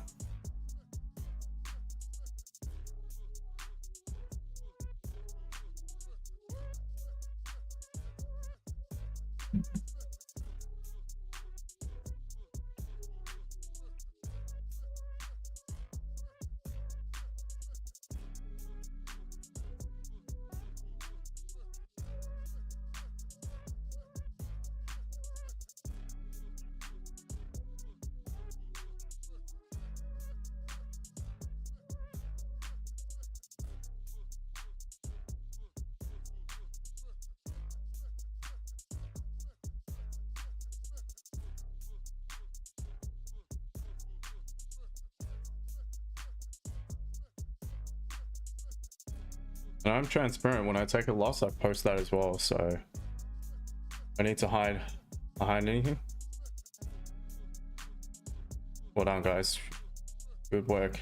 And I'm transparent. When I take a loss, I post that as well. So I need to hide behind anything. Well done, guys. Good work.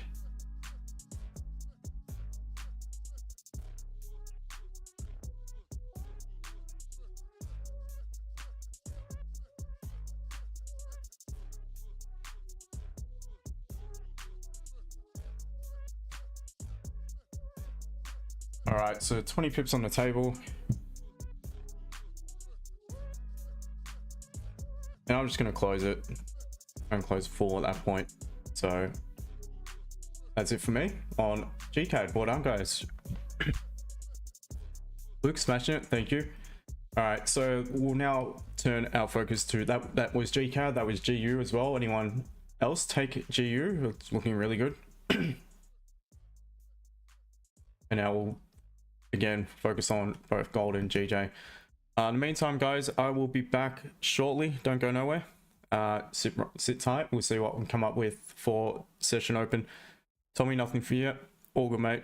All right, so 20 pips on the table. And I'm just gonna close it. I'm close full at that point. So that's it for me on GCAD. Well done, guys. Luke, smashing it, thank you. All right, so we'll now turn our focus to that was GCAD, that was GU as well. Anyone else take GU? It's looking really good. And now we'll again focus on both gold and GJ. In the meantime, guys, I will be back shortly. Don't go nowhere. Sit tight. We'll see what we can come up with for session open. Tell me nothing for you. All good, mate.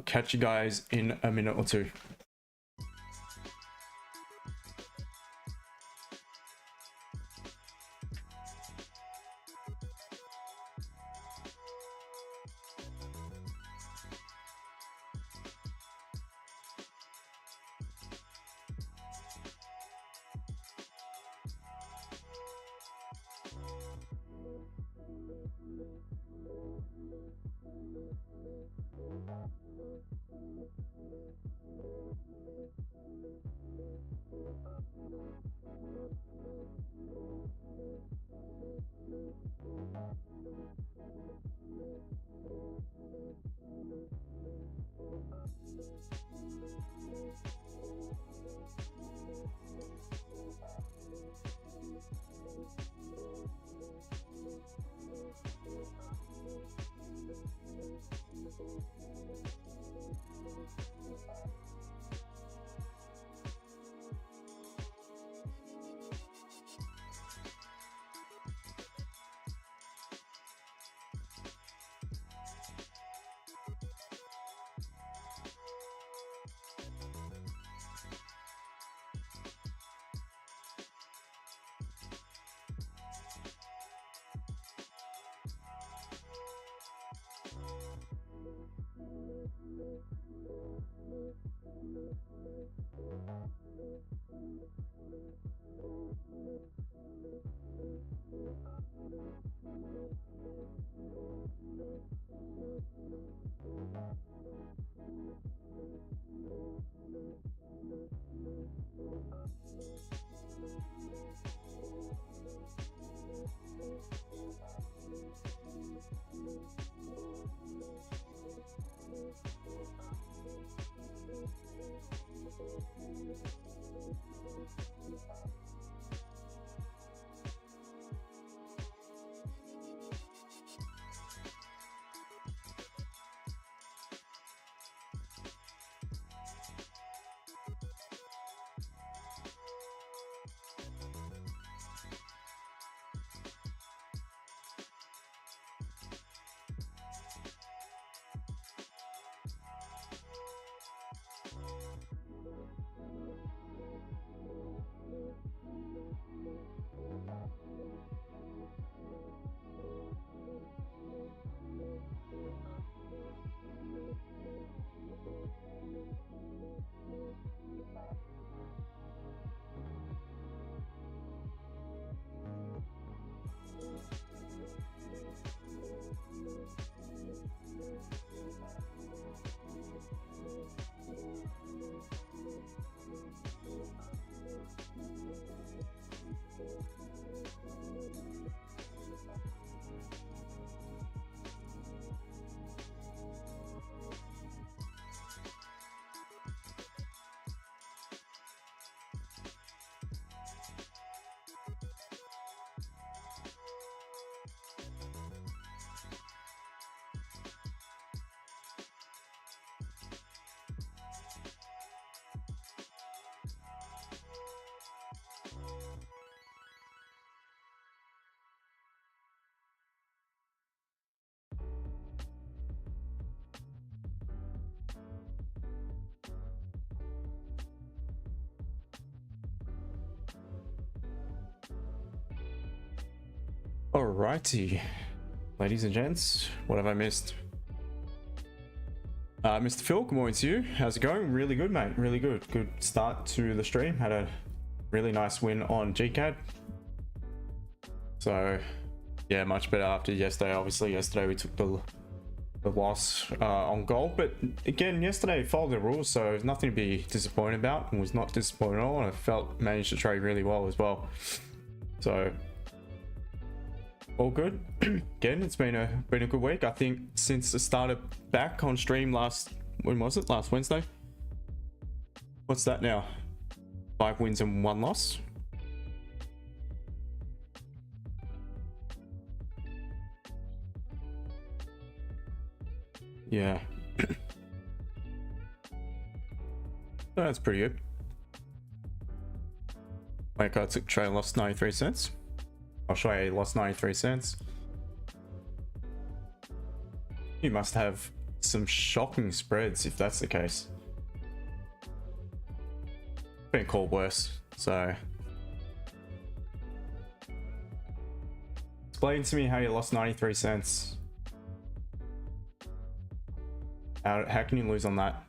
Catch you guys in a minute or two. Alrighty, ladies and gents, what have I missed? Mr. Phil, good morning to you. How's it going? Really good, mate. Really good. Good start to the stream. Had a really nice win on GCAD. So, yeah, much better after yesterday. Obviously, yesterday we took the loss on gold. But again, yesterday followed the rules, so there's nothing to be disappointed about. And was not disappointed at all. And I felt managed to trade really well as well. So, all good. Again, it's been a good week. I think since I started back on stream when was it? Last Wednesday. What's that now? 5 wins and 1 loss. Yeah. That's pretty good. Like I took trade, lost 93 cents. I'll show you, lost 93 cents. You must have some shocking spreads if that's the case. Been called worse, so. Explain to me how you lost 93 cents. How can you lose on that?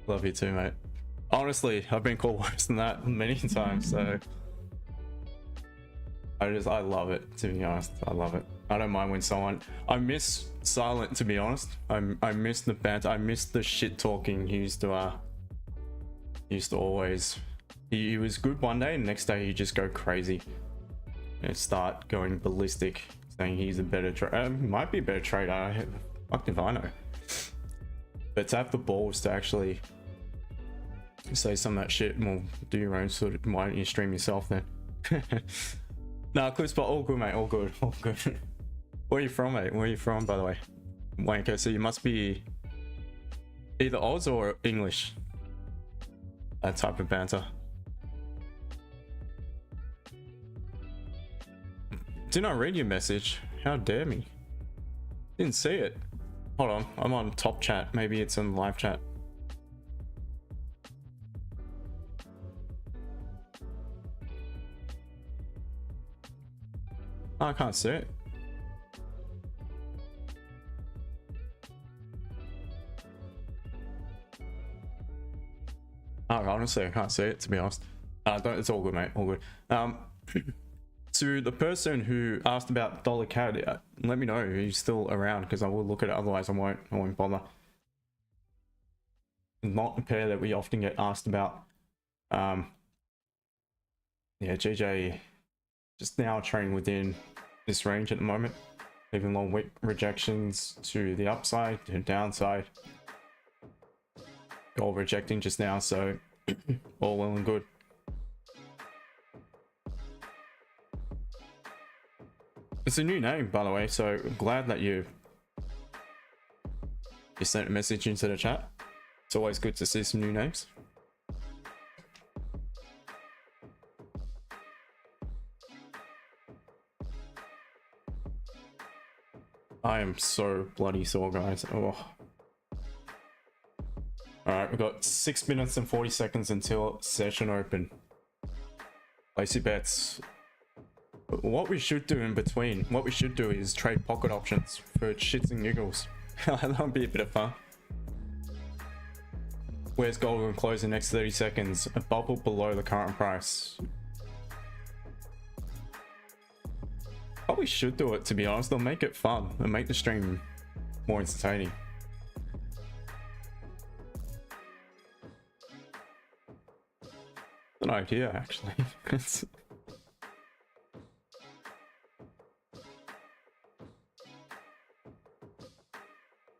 Love you too, mate. Honestly, I've been called worse than that many times, so. I love it, to be honest. I love it. I don't mind when someone, I miss Silent, to be honest. I miss the banter. I miss the shit talking. He used to always, he was good one day and next day he just go crazy and start going ballistic, saying he's a better trader. Might be a better trader. Fuck if I know. But to have the balls to actually say some of that shit, and we'll do your own sort of, why don't you stream yourself then? Nah, clips, but all good, mate. All good, all good. Where are you from, mate? Where are you from, by the way? Wanker, so you must be either Oz or English. That type of banter. Didn't I read your message? How dare me? Didn't see it. Hold on, I'm on top chat. Maybe it's in live chat. Oh, I can't see it. Oh, honestly, I can't see it, to be honest. It's all good, mate. All good. To the person who asked about dollar CAD, let me know if he's still around, because I will look at it. Otherwise, I won't bother. Not a pair that we often get asked about. Yeah, GJ just now trading within this range at the moment, leaving long wick rejections to the upside, to the downside. Gold rejecting just now, so all well and good. It's a new name, by the way, so glad that you sent a message into the chat. It's always good to see some new names. I am so bloody sore, guys. Oh. Alright, we've got 6 minutes and 40 seconds until session open. Place your bets. What we should do in between, what we should do is trade pocket options for shits and giggles. That'll be a bit of fun. Where's gold going to close in the next 30 seconds? Above or below the current price? Probably should do it, to be honest. They'll make it fun and make the stream more entertaining. An idea, actually.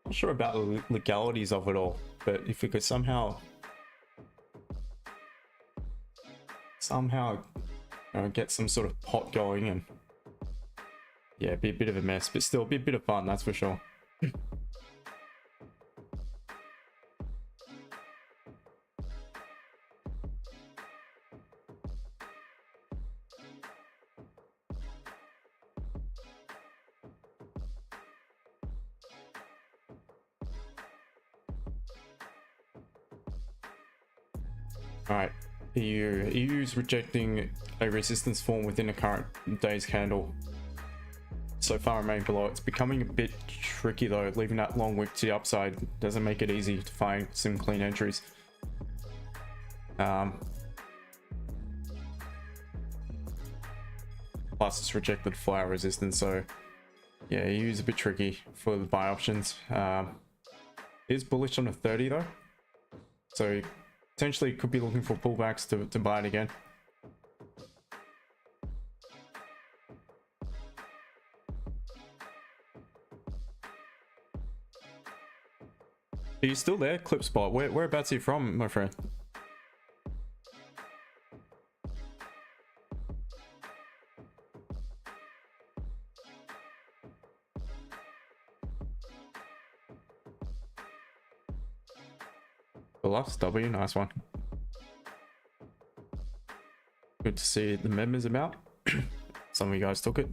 Not sure about the legalities of it all, but if we could somehow get some sort of pot going, and yeah, it'd be a bit of a mess, but still be a bit of fun, that's for sure. Alright, EU's rejecting a resistance form within a current day's candle. So far remain below. It's becoming a bit tricky though, leaving that long wick to the upside doesn't make it easy to find some clean entries. Plus it's rejected flower resistance, so yeah, EU's a bit tricky for the buy options. It is bullish on a 30 though, so potentially could be looking for pullbacks to buy it again. Are you still there, Clip Spot? Whereabouts are you from, my friend? Deluxe W, nice one. Good to see the members about. Some of you guys took it.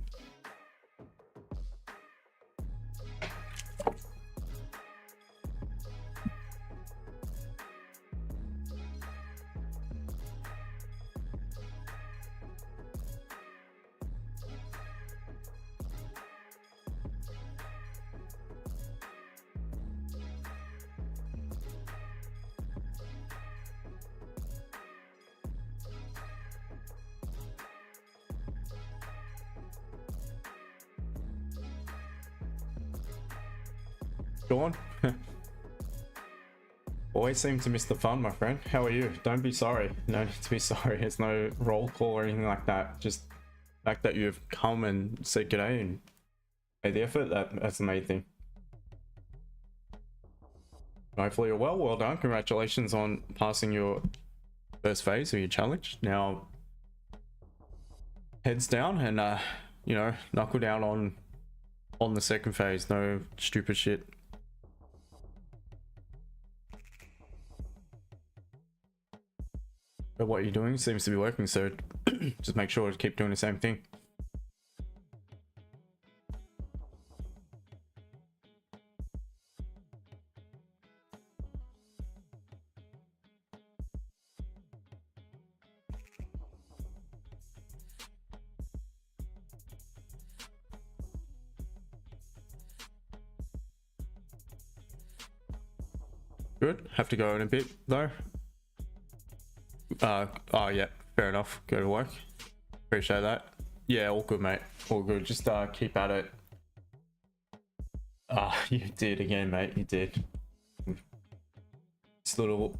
Dawn. Always seem to miss the fun, my friend. How are you? Don't be sorry. No need to be sorry. There's no roll call or anything like that. Just the fact that you've come and said g'day and made the effort, that's the main thing. Hopefully you're well. Well done. Congratulations on passing your first phase of your challenge. Now, heads down and you know, knuckle down on the second phase. No stupid shit. But what you're doing seems to be working, so just make sure to keep doing the same thing. Good. Have to go in a bit though. Oh yeah, fair enough. Go to work. Appreciate that. Yeah, all good, mate. All good. Just keep at it. You did again, mate. You did. This little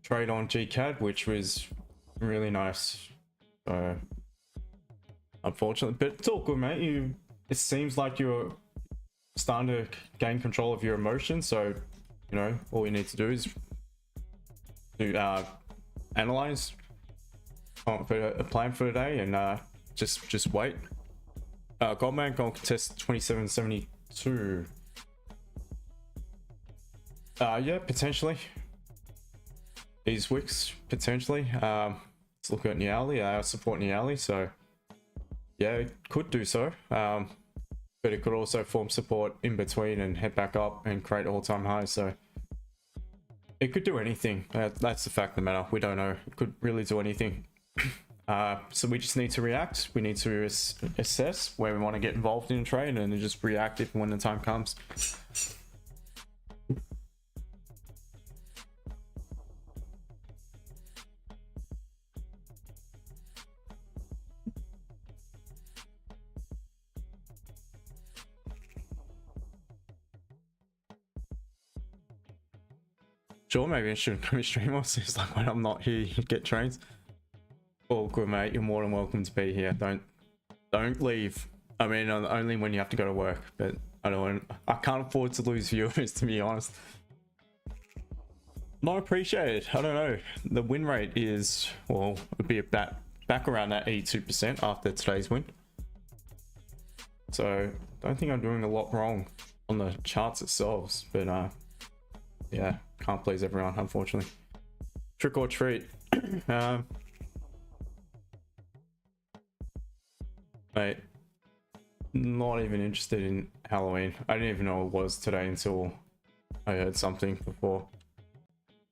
trade on GCAD, which was really nice. So unfortunately, but it's all good, mate. It seems like you're starting to gain control of your emotions. So you know, all you need to do is do analyze for a plan for today and just wait. Goldman gold contest 2772. Yeah, potentially these wicks potentially. Let's look at Niali. Support Niali, so yeah, it could do so, but it could also form support in between and head back up and create all-time highs. So it could do anything. That's the fact of the matter. We don't know. It could really do anything. So we just need to react. We need to assess where we want to get involved in a trade and then just react if when the time comes. Sure, maybe I shouldn't come stream on. Seems like when I'm not here, you get trades. All good, mate. You're more than welcome to be here. Don't leave. I mean, only when you have to go to work. But I can't afford to lose viewers, to be honest. Not appreciated. I don't know. The win rate is, well, it'd be back around that 82% after today's win. So I don't think I'm doing a lot wrong on the charts itself. But yeah, can't please everyone, unfortunately. Trick or treat. Mate, not even interested in Halloween. I didn't even know it was today until I heard something before.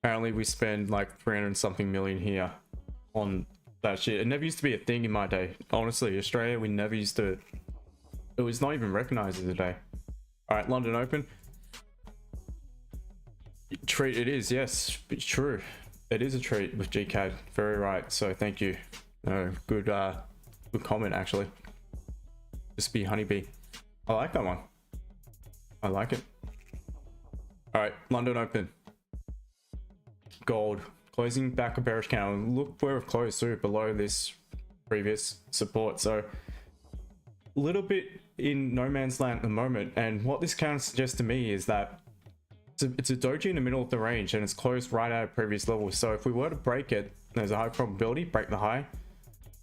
Apparently we spend like 300 something million here on that shit. It never used to be a thing in my day. Honestly, Australia, we never used to. It was not even recognized as a day. All right, London Open. Treat it is, yes, it's true. It is a treat with GCAD. Very right. So thank you. Good comment actually. Just be honeybee. I like that one. I like it. All right, London Open. Gold closing back a bearish candle. Look where we've closed through below this previous support. So a little bit in no man's land at the moment. And what this kind of suggests to me is that it's a doji in the middle of the range and it's closed right at a previous level. So if we were to break it, there's a high probability break the high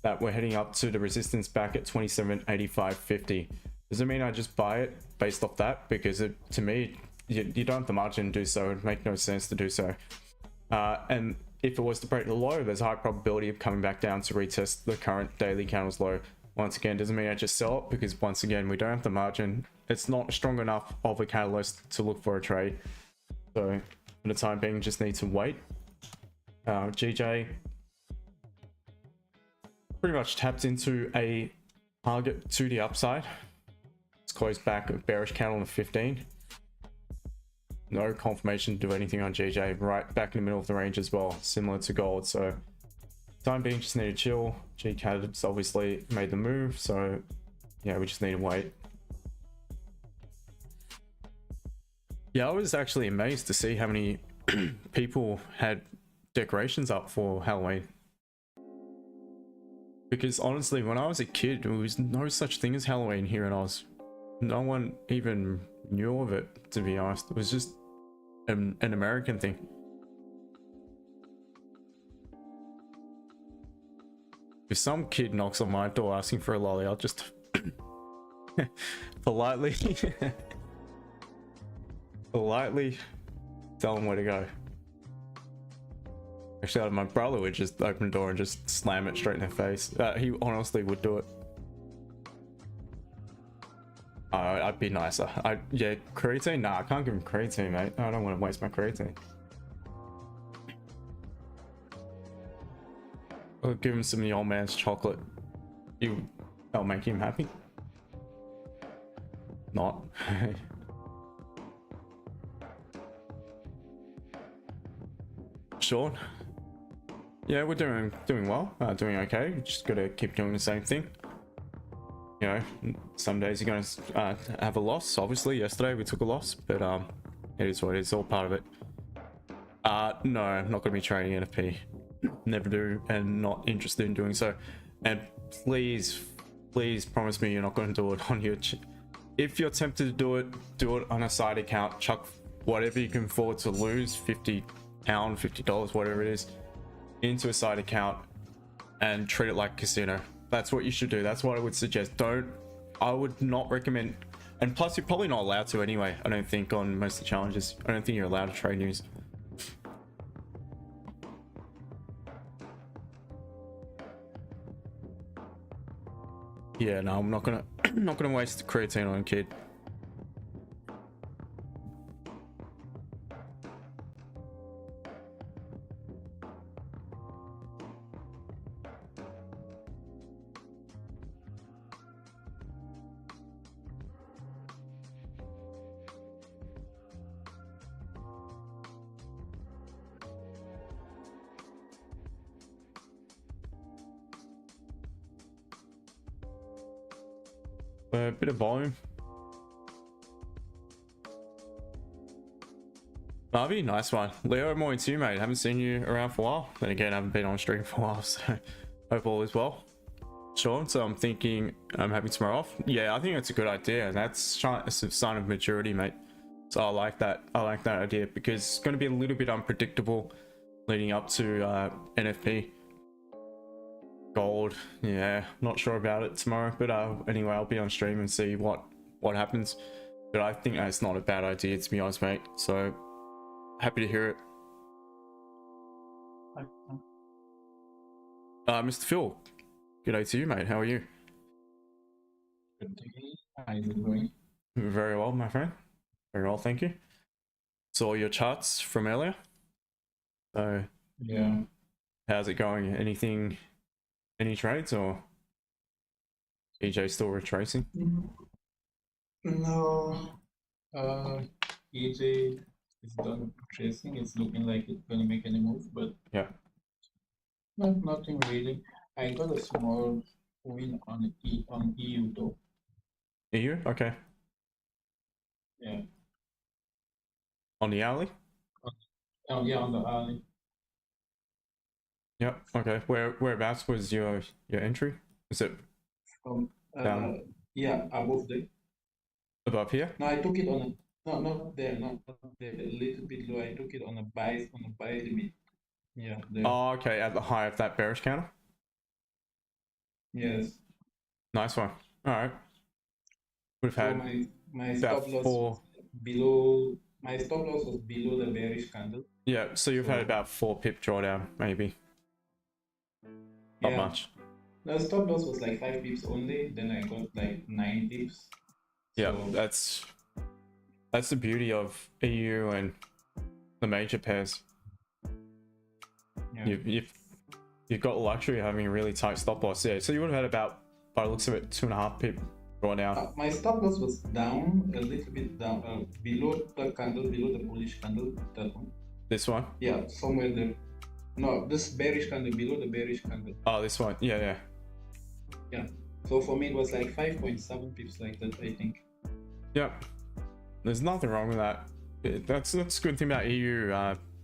that we're heading up to the resistance back at 27.8550. Does it mean I just buy it based off that? Because to me, you don't have the margin to do so. It would make no sense to do so. And if it was to break the low, there's a high probability of coming back down to retest the current daily candles low. Once again, doesn't mean I just sell it, because once again, we don't have the margin. It's not strong enough of a catalyst to look for a trade. So for the time being, just need to wait. GJ pretty much tapped into a target to the upside. It's closed back a bearish candle on the 15. No confirmation to do anything on GJ. Right back in the middle of the range as well, similar to gold. So time being, just need to chill. GCAD's obviously made the move, so yeah, we just need to wait. Yeah, I was actually amazed to see how many people had decorations up for Halloween. Because honestly, when I was a kid, there was no such thing as Halloween here in Oz. No one even knew of it, to be honest. It was just an American thing. If some kid knocks on my door asking for a lolly, I'll just politely tell them where to go. Actually, my brother would just open the door and just slam it straight in their face. He honestly would do it. I'd be nicer. Yeah, creatine? Nah, I can't give him creatine, mate. I don't want to waste my creatine. I'll give him some of the old man's chocolate. That'll make him happy. Not. Sean? Yeah, we're doing well. Doing okay. Just gotta keep doing the same thing. You know, some days you're gonna have a loss. Obviously, yesterday we took a loss, but it is what it is. All part of it. No, I'm not gonna be trading NFP. Never do, and not interested in doing so. And please promise me you're not going to do it on your. If you're tempted to do it on a side account. Chuck whatever you can afford to lose, £50, $50, whatever it is, into a side account and treat it like a casino. That's what you should do. That's what I would suggest. I would not recommend, and plus you're probably not allowed to anyway. I don't think on most of the challenges. I don't think you're allowed to trade news. Yeah, no, I'm not gonna waste the creatine on a kid. A bit of volume. Harvey, nice one. Leo, morning to you, mate. Haven't seen you around for a while. Then again, I haven't been on stream for a while, so hope all is well. Sean, so I'm thinking I'm having tomorrow off. Yeah, I think that's a good idea, and that's a sign of maturity, mate. So I like that. I like that idea because it's going to be a little bit unpredictable leading up to NFP. Gold, yeah, not sure about it tomorrow, but anyway, I'll be on stream and see what happens. But I think that's not a bad idea, to be honest, mate. So happy to hear it. Mr. Phil, good day to you, mate. How are you? Good day. How are you doing? Very well, my friend. Very well, thank you. Saw your charts from earlier. So Yeah. how's it going? Any trades, or EJ still retracing? No. EJ is done tracing. It's looking like it's gonna make any move, but Yeah. nothing really. I got a small win on EU though. EU? Okay. Yeah. On the hourly? Oh yeah, on the alley. Yep. Okay. Whereabouts was your entry? Was it down? Yeah, above there. Above here? No, I took it on a not there, not there, a little bit low. I took it on a buy limit. Yeah, there. Oh, okay. At the high of that bearish counter. Yes. Nice one. All right. We've So had my about stop loss four. was below. My stop loss was below the bearish candle. Yeah. So you've had about 4 pip drawdown, maybe. Not Yeah. much. The stop loss was like 5 pips only. Then I got like 9 pips. Yeah. So, That's the beauty of EU and the major pairs. yeah. You've got the luxury of having a really tight stop loss. Yeah. So you would have had about, by the looks of it, 2.5 pip drawdown. My stop loss was down a little bit down below the candle, below the bullish candle. That one. This one? Yeah, somewhere there. No, this bearish candle, below the bearish candle. Oh, this one. Yeah. Yeah. So for me, it was like 5.7 pips, like that, I think. Yep. There's nothing wrong with that. That's a good thing about EU,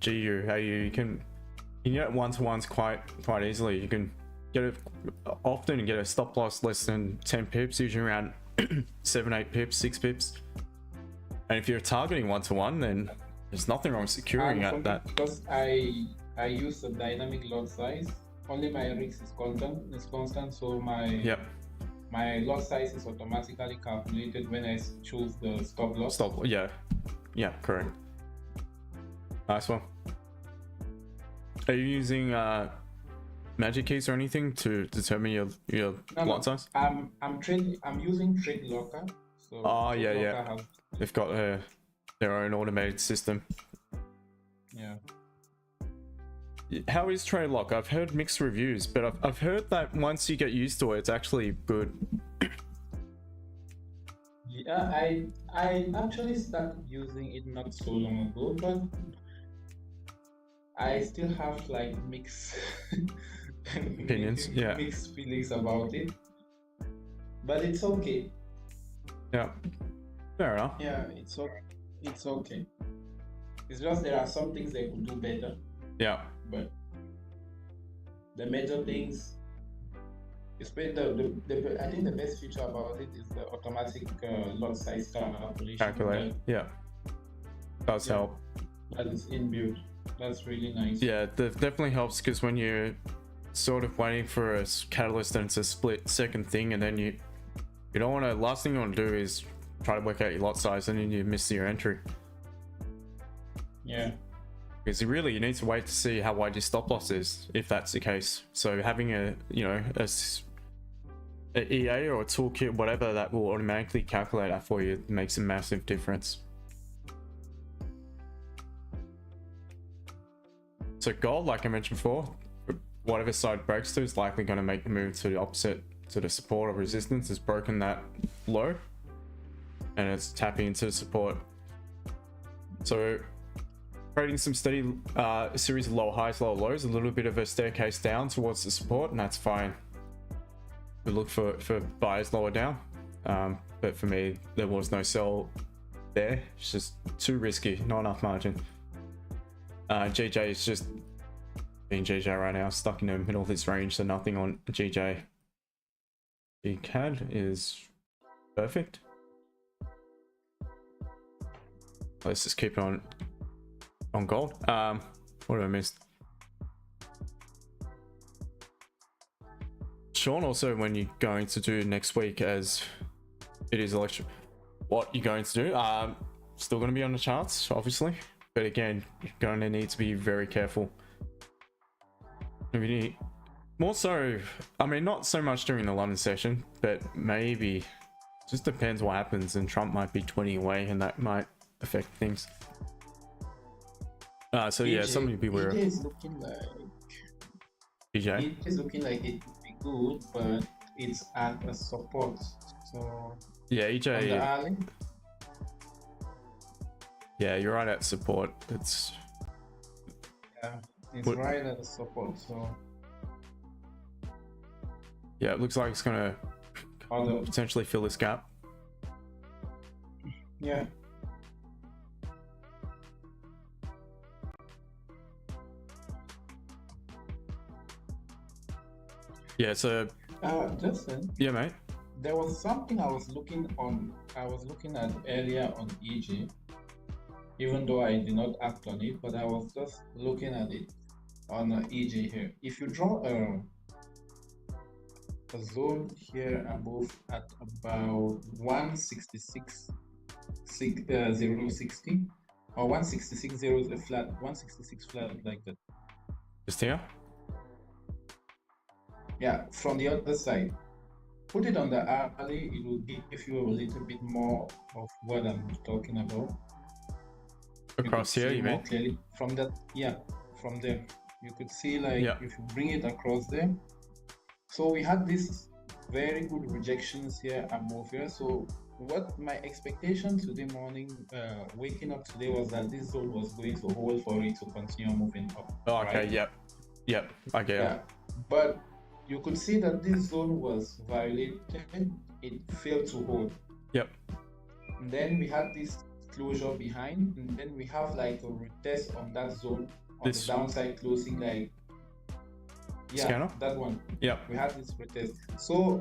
GU, how you can get one-to-ones quite easily. You can get it often and get a stop loss less than 10 pips, usually around 7-8 pips, 6 pips. And if you're targeting one-to-one, then there's nothing wrong securing at that. Because I use the dynamic lot size. Only my risk is constant, so my my lot size is automatically calculated when I choose the stop loss. Yeah, correct. Nice one. Are you using magic keys or anything to determine your lot size? I'm using Trade Locker. So yeah. They've got their own automated system. Yeah. How is Trade Lock? I've heard mixed reviews, but I've heard that once you get used to it, it's actually good. Yeah, I actually started using it not so long ago, but I still have like mixed opinions. Yeah, mixed feelings about it. But it's okay. Yeah, fair enough. Yeah, it's okay. It's just there are some things they could do better. Yeah. But the major things, I think the best feature about it is the automatic lot size calculation. Yeah, does help. That is inbuilt. That's really nice. Yeah, that definitely helps, because when you're sort of waiting for a catalyst and it's a split second thing, and then you don't want to. Last thing you want to do is try to work out your lot size and then you miss your entry. Yeah. Because you need to wait to see how wide your stop loss is, if that's the case. So having a EA or a toolkit, whatever, that will automatically calculate that for you makes a massive difference. So gold, like I mentioned before, whatever side breaks to is likely going to make the move to the opposite, to the support or resistance. It's broken that low and it's tapping into the support. So creating some steady series of low highs, low lows, a little bit of a staircase down towards the support, and that's fine. We look for buyers lower down, but for me there was no sell there. It's just too risky, not enough margin. GJ is just being GJ right now, stuck in the middle of this range, so nothing on GJ. CAD is perfect. Let's just keep it on gold. What have I missed? Sean, also, when you're going to do next week, as it is election, what you're going to do, still going to be on the charts, obviously, but again, you're going to need to be very careful. More so, I mean, not so much during the London session, but maybe, just depends what happens, and Trump might be 20 away and that might affect things. So yeah, something to be aware of. It is looking like DJ? it is looking like it would be good, but it's at a support. So yeah, EJ. on the alley. Yeah, you're right at support. It's Right at the support. So yeah, it looks like it's gonna potentially fill this gap. Yeah. Yeah, so Justin, yeah, mate. there was something I was looking at earlier on EG, even though I did not act on it, but I was just looking at it on EG here. If you draw a zone here above at about 166.060 or 166.0 flat, 166 flat, like that. Just here? Yeah, from the other side. Put it on the alley, it will give you a little bit more of what I'm talking about. Across here, you mean? Clearly. From that, yeah, from there. You could see, like, if you bring it across there. So we had these very good rejections here above here. So what my expectation today morning, waking up today, was that this zone was going to hold for it to continue moving up. Oh, okay, right? Yep, I get it. But you could see that this zone was violated. It failed to hold. Yep. And then we had this closure behind, and then we have like a retest on that zone on the This downside closing, like scanner? that one. Yep. We had this retest. So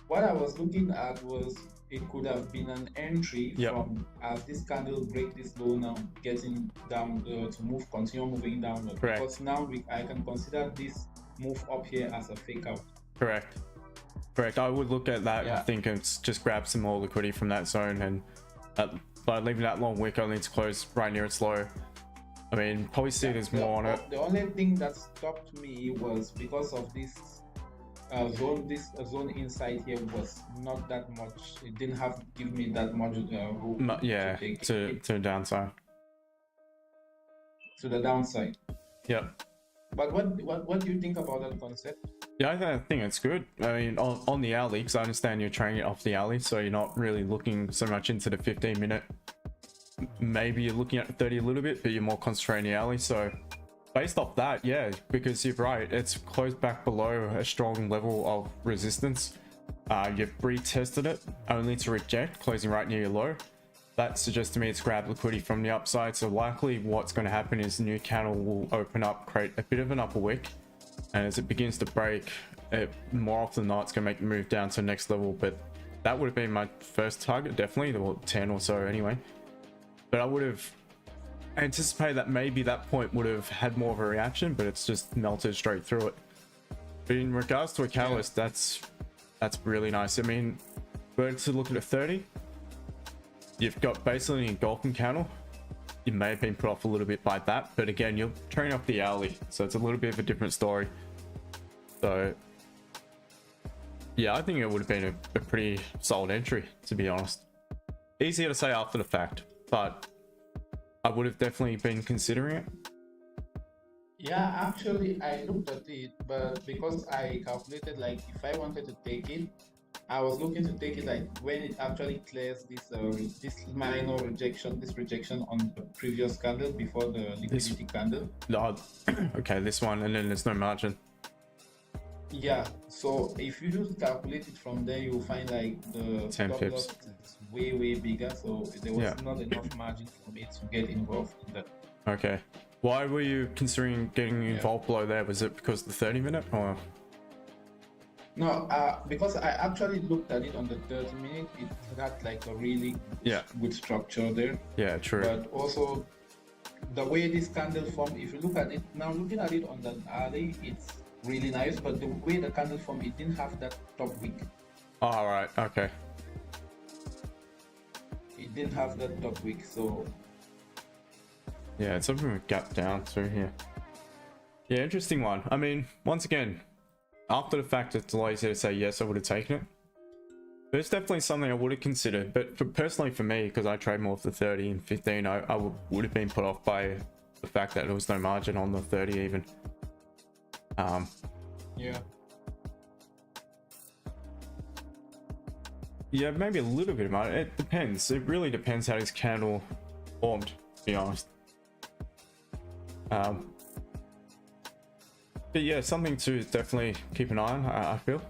what I was looking at was it could have been an entry from as this candle break this low now, getting down to move, continue moving downward. Correct. Because now I can consider this move up here as a fake out. Correct. I would look at that. Yeah. I think it's just grab some more liquidity from that zone, and by leaving that long wick only to close right near its low. I mean, probably see there's more on it. The only thing that stopped me was because of this zone. This zone inside here was not that much. It didn't have give me that much room. Yeah, to the downside. To the downside. Yep. But what do you think about that concept? Yeah, I think it's good. I mean, on the alley, because I understand you're trading it off the alley, so you're not really looking so much into the 15-minute. Maybe you're looking at 30 a little bit, but you're more concentrating the alley. So based off that, yeah, because you're right, it's closed back below a strong level of resistance. You've retested it only to reject, closing right near your low. That suggests to me it's grabbed liquidity from the upside. So likely what's going to happen is the new candle will open up, create a bit of an upper wick. And as it begins to break, more often than not, it's going to make the move down to the next level. But that would have been my first target, definitely, the 10 or so anyway. But I would have anticipated that maybe that point would have had more of a reaction, but it's just melted straight through it. But in regards to a catalyst, that's really nice. I mean, were to look at a 30, you've got basically an engulfing candle. You may have been put off a little bit by that, but again, you're trading off the alley, so it's a little bit of a different story. So yeah, I think it would have been a pretty solid entry, to be honest. Easier to say after the fact, but I would have definitely been considering it. Yeah, actually I looked at it, but because I calculated like if I wanted to take it, I was looking to take it like when it actually clears this minor rejection, this rejection on the previous candle before the liquidity candle. No, okay, this one, and then there's no margin. Yeah, so if you just calculate it from there, you'll find like the 10 stop pips. loss is way bigger, so there was not enough margin for me to get involved in that. Okay, why were you considering getting involved below there? Was it because of the 30-minute or? No, because I actually looked at it on the 30-minute, it had like a really good structure there. Yeah, true. But also the way this candle formed, if you look at it now, looking at it on the alley, it's really nice. But the way the candle formed, it didn't have that top wick. All right. Okay. It didn't have that top wick, so yeah, it's something with gap down through here. Yeah, interesting one. I mean, once again, after the fact, it's a lot easier to say yes, I would have taken it. But it's definitely something I would have considered. But personally for me, because I trade more of the 30 and 15, I would have been put off by the fact that there was no margin on the 30 even. Yeah, maybe a little bit of margin. It depends. It really depends how this candle formed, to be honest. But yeah, something to definitely keep an eye on, I feel.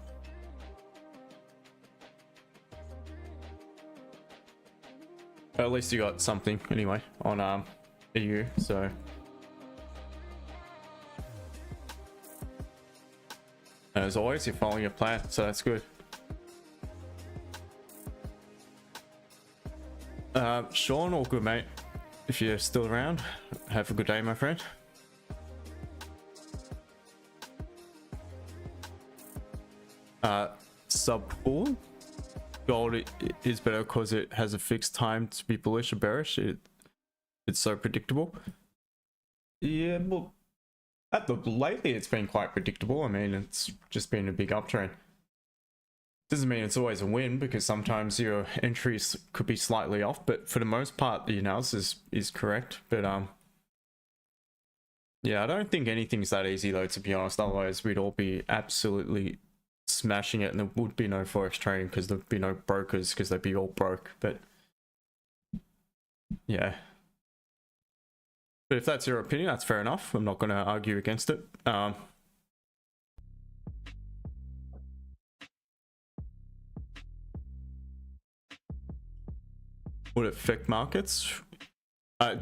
At least you got something anyway on EU, so. And as always, you're following your plan, so that's good. Sean, all good, mate. If you're still around, have a good day, my friend. Sub-pool. Gold is better because it has a fixed time to be bullish or bearish. It's so predictable. Yeah, well, lately it's been quite predictable. I mean, it's just been a big uptrend. Doesn't mean it's always a win, because sometimes your entries could be slightly off, but for the most part the analysis is correct. But yeah, I don't think anything's that easy though, to be honest. Otherwise we'd all be absolutely smashing it and there would be no forex trading, because there'd be no brokers, because they'd be all broke. But yeah, but if that's your opinion, that's fair enough. I'm not going to argue against it. would it affect markets?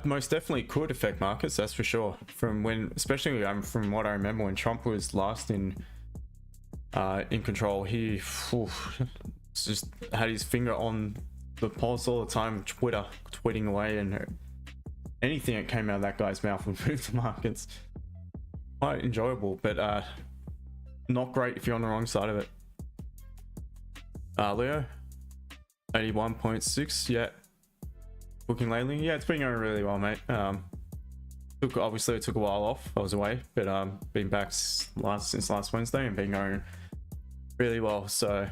Most definitely could affect markets, that's for sure. From when, especially from what I remember when Trump was last in control, he just had his finger on the pulse all the time. Tweeting away, and anything that came out of that guy's mouth would move the markets. Quite enjoyable, but not great if you're on the wrong side of it. Leo, 81.6, yeah. Booking lately, yeah, it's been going really well, mate. Obviously it took a while off, I was away, but been back since last Wednesday and been going really well. So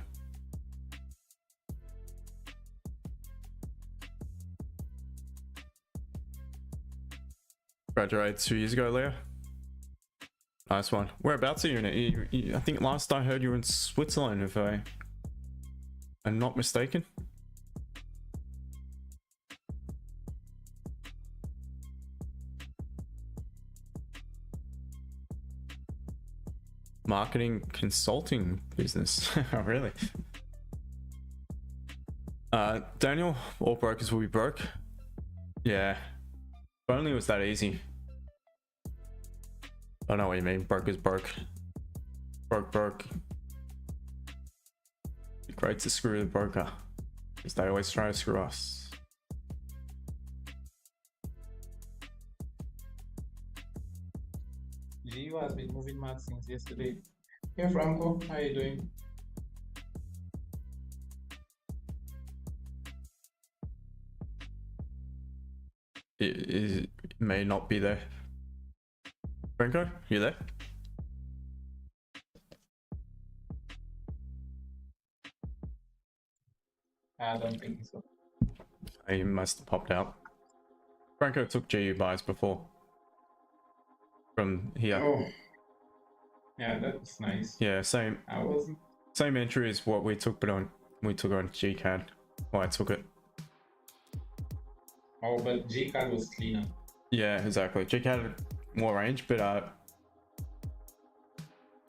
graduated 2 years ago, Leo. Nice one. Whereabouts are you in it? I think last I heard you were in Switzerland, if I'm not mistaken. Marketing consulting business. Oh, really? Daniel, all brokers will be broke. Yeah. If only it was that easy. I know what you mean. Brokers broke. Broke. Great to screw the broker, because they always try to screw us. GU has been moving mad since yesterday. Hey Franco, how are you doing? It may not be there. Franco, you there? I don't think so. He must have popped out. Franco took GU buys before. From here. Oh. Yeah, that's nice. Yeah, same. I wasn't. Same entry as what we took, but we took on GCAD. Well, I took it. Oh, but GCAD was cleaner. Yeah, exactly. GCAD had more range, but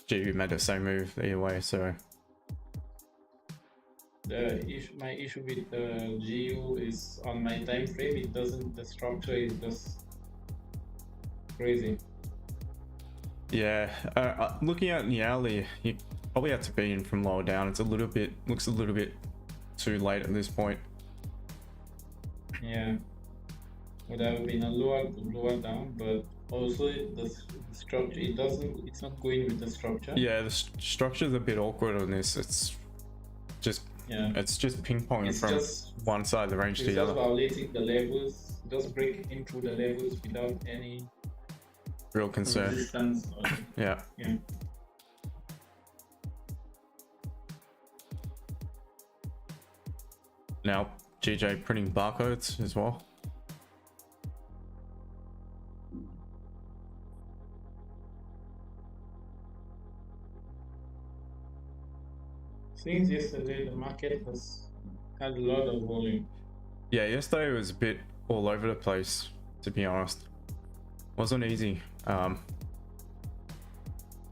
GU made the same move either way, so. My issue with GU is on my time frame. It doesn't. The structure is just crazy. Yeah, looking at the hourly, you probably have to be in from lower down. It's looks a little bit too late at this point. Yeah, would have been a lower down, but also the structure. It's not going with the structure. Yeah, the structure's a bit awkward on this. It's just ping ponging from one side of the range to the other. It's just violating the levels. Just breaking through the levels without any real concern. Resistance. Yeah. Now GJ printing barcodes as well. Since yesterday, the market has had a lot of volume. Yeah, yesterday was a bit all over the place, to be honest. Wasn't easy. I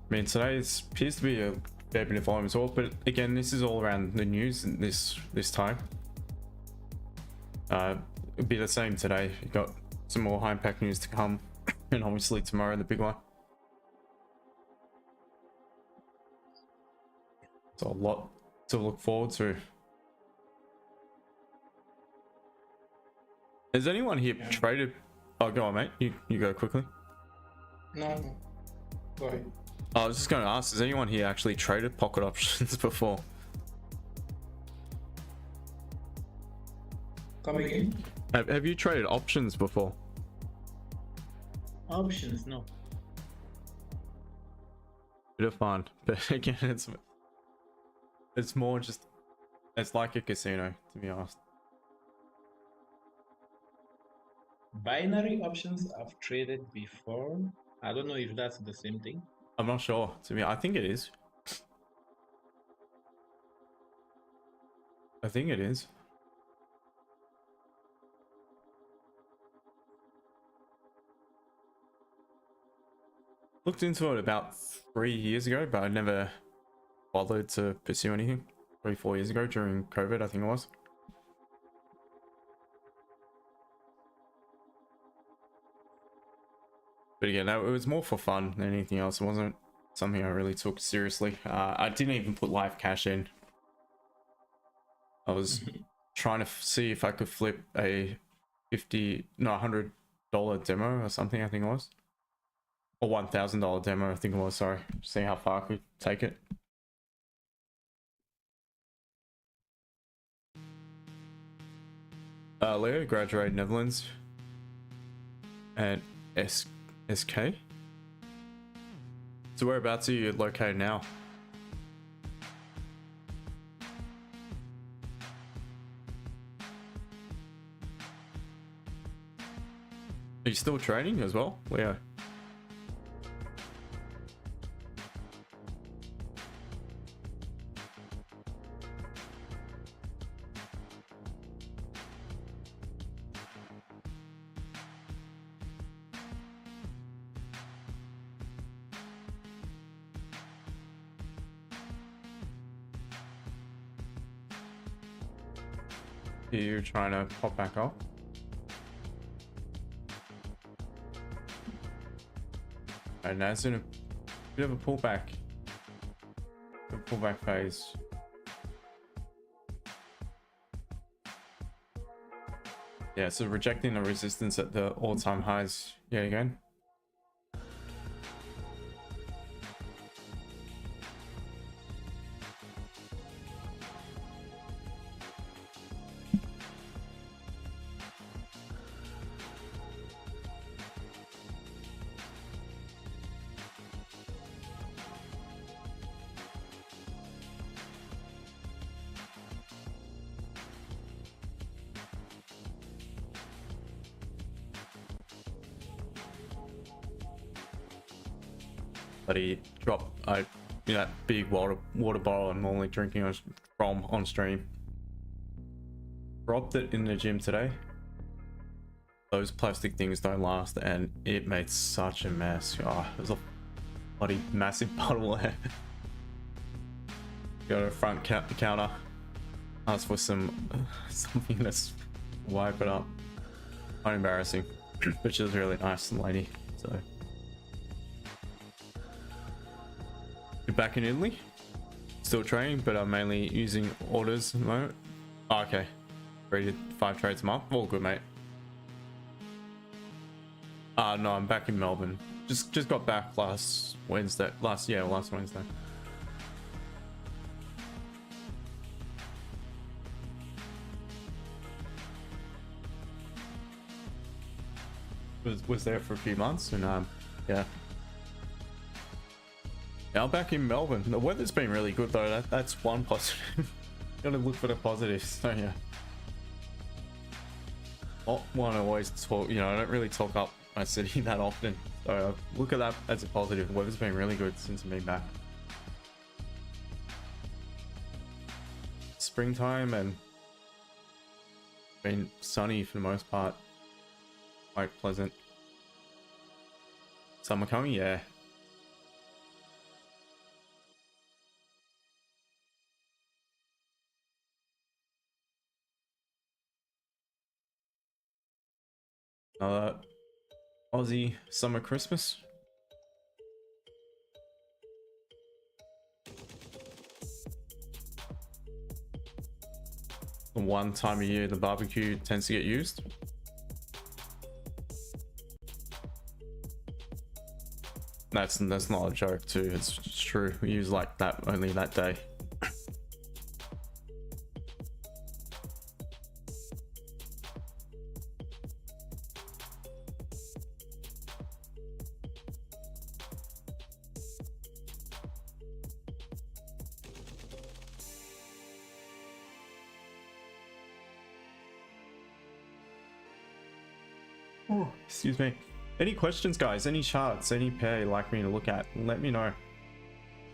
mean, today it appears to be a fair bit of volume as well, but again, this is all around the news this time. It'll be the same today. You've got some more high impact news to come, and obviously tomorrow the big one. So a lot to look forward to. Has anyone here traded? Oh, go on, mate. You go quickly. No, go ahead. I was just going to ask, has anyone here actually traded pocket options before? Come again? Have you traded options before? Options, no. Bit of fun, but again, it's more just, it's like a casino, to be honest. Binary options I've traded before. I don't know if that's the same thing. I'm not sure. I think it is. I think it is. Looked into it about 3 years ago, but I never bothered to pursue anything. 3-4 years ago during COVID, I think it was. But again, it was more for fun than anything else. It wasn't something I really took seriously. I didn't even put live cash in. I was trying to see if I could flip a $100 demo or something, I think it was. Or $1,000 demo, I think it was, sorry. See how far I could take it. Leo, graduated Netherlands. And SK. So whereabouts are you located now? Are you still trading as well, Leo? You're trying to pop back up? And now it's in a bit of a pullback. A pullback phase. Yeah, so rejecting the resistance at the all-time highs yet again. But he dropped that big water bottle I'm normally drinking from on stream. Dropped it in the gym today. Those plastic things don't last, and it made such a mess. Oh, there's a bloody massive bottle there. Go to the front counter, ask for something that's wipe it up. Quite embarrassing, but she was really nice lady. So. You're back in Italy, still trading, but I'm mainly using orders at the moment. Oh, okay, 3 to 5 trades a month. All good, mate. No, I'm back in Melbourne. Just got back last Wednesday. Last Wednesday. Was there for a few months, and yeah. Yeah, I'm back in Melbourne. The weather's been really good though. That's one positive. Gotta look for the positives, don't you? Not one to always talk, you know, I don't really talk up my city that often. So look at that as a positive. The weather's been really good since I've been back. Springtime and been sunny for the most part. Quite pleasant. Summer coming, yeah. Aussie summer Christmas. The one time a year the barbecue tends to get used. That's not a joke too, it's true. We use like that only that day. Oh, excuse me. Any questions, guys? Any charts? Any pair you'd like me to look at? Let me know.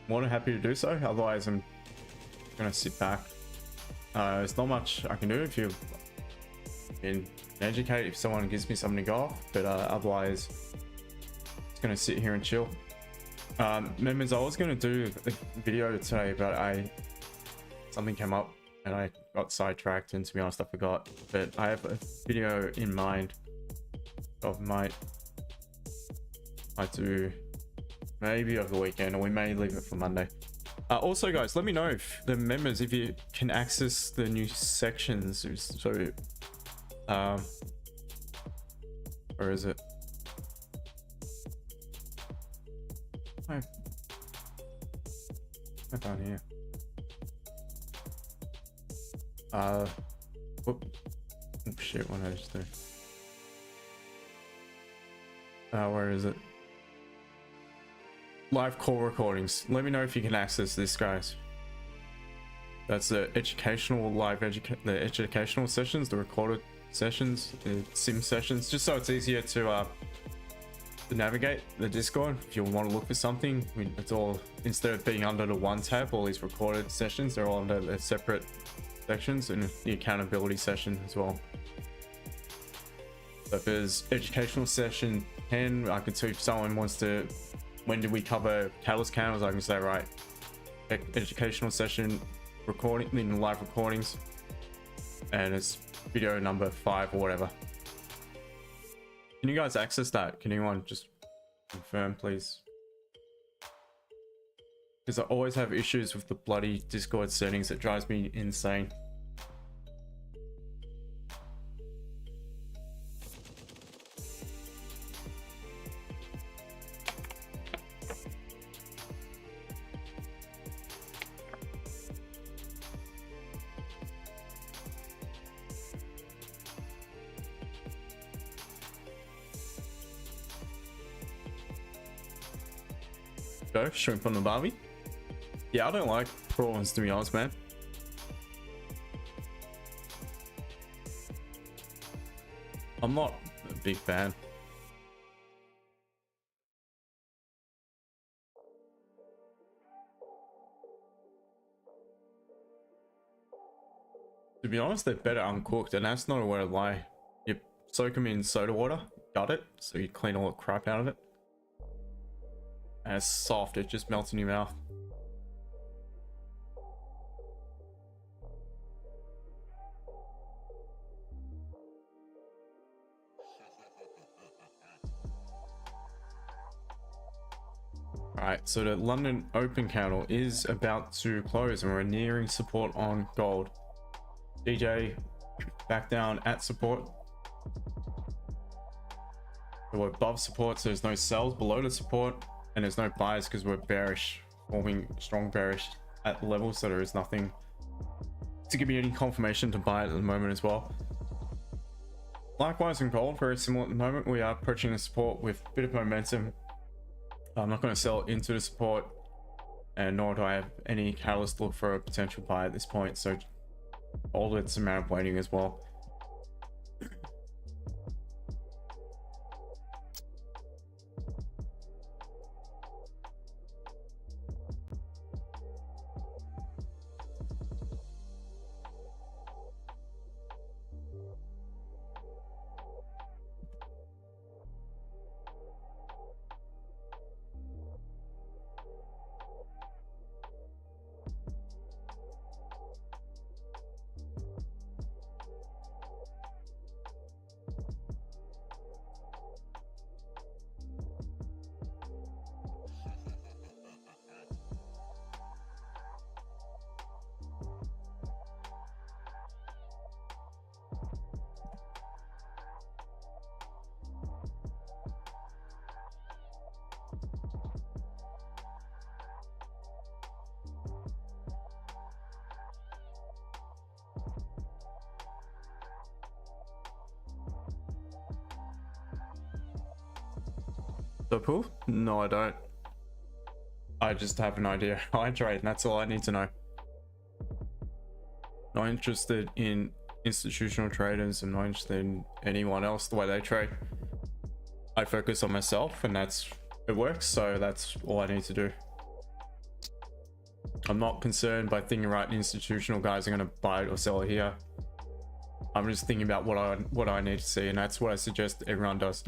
More than happy to do so. Otherwise, I'm gonna sit back. There's not much I can do if you've been educated. If someone gives me something to go off, but otherwise, just gonna sit here and chill. Members, I was gonna do a video today, but something came up and I got sidetracked, and to be honest, I forgot. But I have a video in mind of might Might do maybe over the weekend, or we may leave it for Monday. Also, guys, let me know if the members, if you can access the new sections. So, where is it? I down here. Whoop. Oh, shit, what did I just do? Where is it? Live call recordings. Let me know if you can access this, guys. That's the educational the educational sessions, the recorded sessions, the sim sessions, just so it's easier to navigate the Discord. If you want to look for something, I mean, it's all, instead of being under the one tab, all these recorded sessions, they're all under the separate sections, and the accountability session as well. So if there's educational session 10, I can see if someone wants to, when did we cover catalyst candles, I can say, right, educational session recording, in live recordings, and it's video number 5 or whatever. Can you guys access that? Can anyone just confirm, please? Because I always have issues with the bloody Discord settings. It drives me insane. Go shrimp on the barbie. Yeah, I don't like prawns, to be honest, man. I'm not a big fan. To be honest, they're better uncooked, and that's not a word of lie. You soak them in soda water, gut it, so you clean all the crap out of it. And it's soft, it just melts in your mouth. Alright, so the London Open candle is about to close and we're nearing support on gold. DJ back down at support. So we're above support, so there's no sells below the support, and there's no buys because we're bearish, forming strong bearish at the level, so there is nothing to give me any confirmation to buy at the moment as well. Likewise in gold, very similar at the moment. We are approaching the support with a bit of momentum. I'm not going to sell into the support, and nor do I have any catalyst to look for a potential buy at this point, so all it's a matter of waiting as well. The pool? No, I don't. I just have an idea how I trade, and that's all I need to know. Not interested in institutional traders, and not interested in anyone else the way they trade. I focus on myself, and it works, so that's all I need to do. I'm not concerned by thinking, right, institutional guys are going to buy it or sell it here. I'm just thinking about what I need to see, and that's what I suggest everyone does.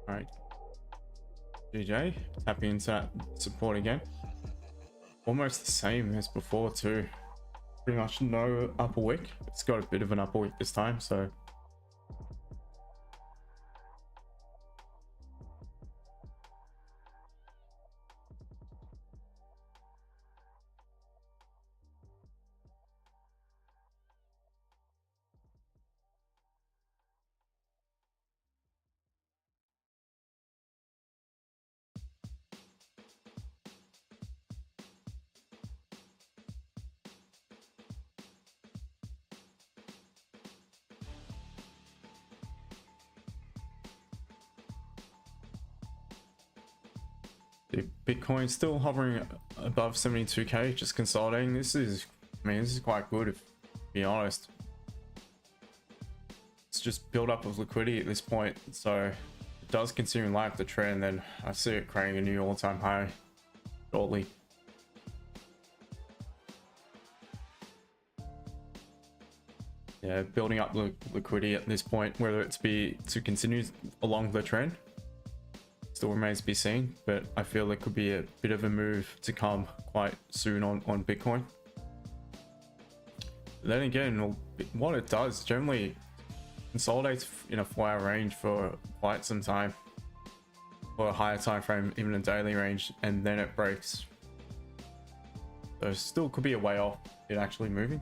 All right, GJ, tapping into that support again. Almost the same as before too. Pretty much no upper wick. It's got a bit of an upper wick this time, so Bitcoin still hovering above 72k, just consolidating. This is, I mean, this is quite good, if to be honest. It's just build up of liquidity at this point, so it does continue like the trend. Then I see it creating a new all-time high shortly. Yeah, building up liquidity at this point, whether it's be to continue along the trend still remains to be seen, but I feel there could be a bit of a move to come quite soon on Bitcoin. But then again, what it does generally consolidates in a 4-hour range for quite some time, or a higher time frame, even a daily range, and then it breaks. So still could be a way off it actually moving.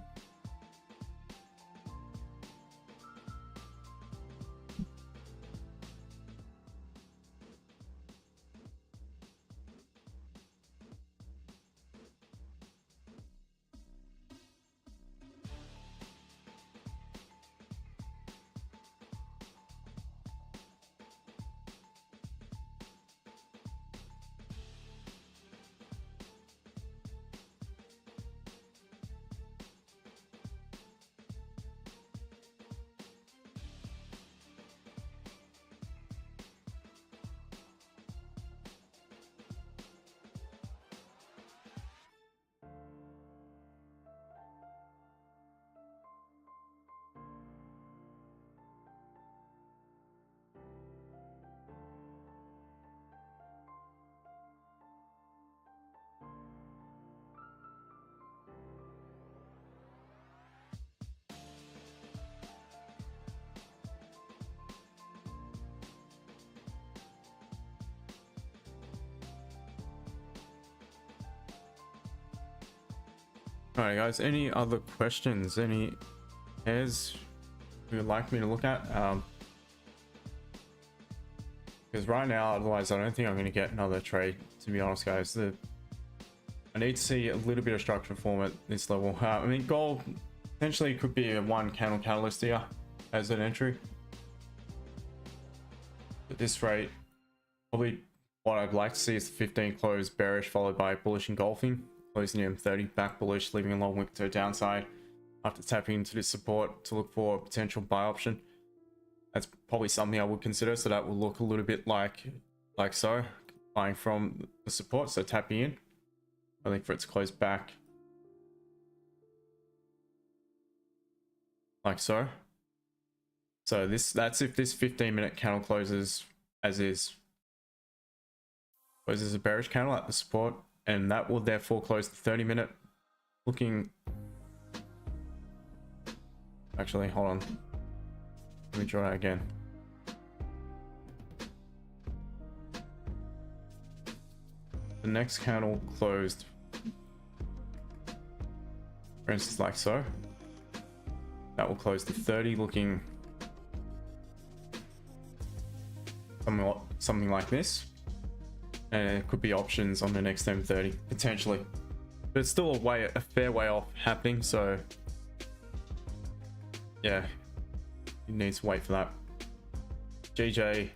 Alright guys, any other questions, any pairs you would like me to look at? Because right now, otherwise I don't think I'm going to get another trade, to be honest guys. I need to see a little bit of structure form at this level. I mean, gold potentially could be a 1 candle catalyst here as an entry. At this rate, probably what I'd like to see is the 15 close bearish followed by bullish engulfing. Closing M30 back bullish, leaving a long wick to the downside after tapping into this support to look for a potential buy option. That's probably something I would consider, so that will look a little bit like so, buying from the support, so tapping in. I think for it to close back like so. So that's if this 15-minute candle closes as is. Closes a bearish candle at the support, and that will therefore close the 30-minute looking. Actually, hold on. Let me draw that again. The next candle closed, for instance, like so. That will close the 30 looking something like this. And it could be options on the next M30 potentially, but it's still a fair way off happening, so yeah, you need to wait for that. GJ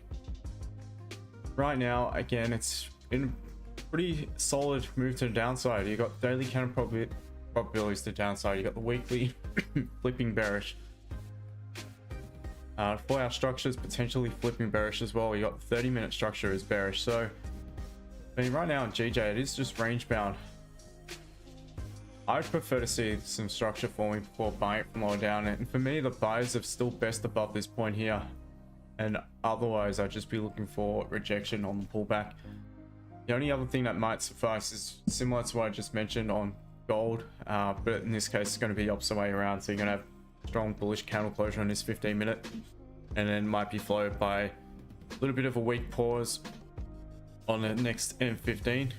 right now, again, it's in a pretty solid move to the downside. You got daily candle probabilities to the downside, you got the weekly flipping bearish, 4-hour structures potentially flipping bearish as well. You got 30-minute structure is bearish. So I mean, right now in GJ, it is just range bound. I'd prefer to see some structure forming before buying it from lower down. And for me, the buys are still best above this point here and otherwise I'd just be looking for rejection on the pullback. The only other thing that might suffice is similar to what I just mentioned on gold, but in this case it's going to be the opposite way around. So you're going to have strong bullish candle closure on this 15-minute, and then might be followed by a little bit of a weak pause on the next M15,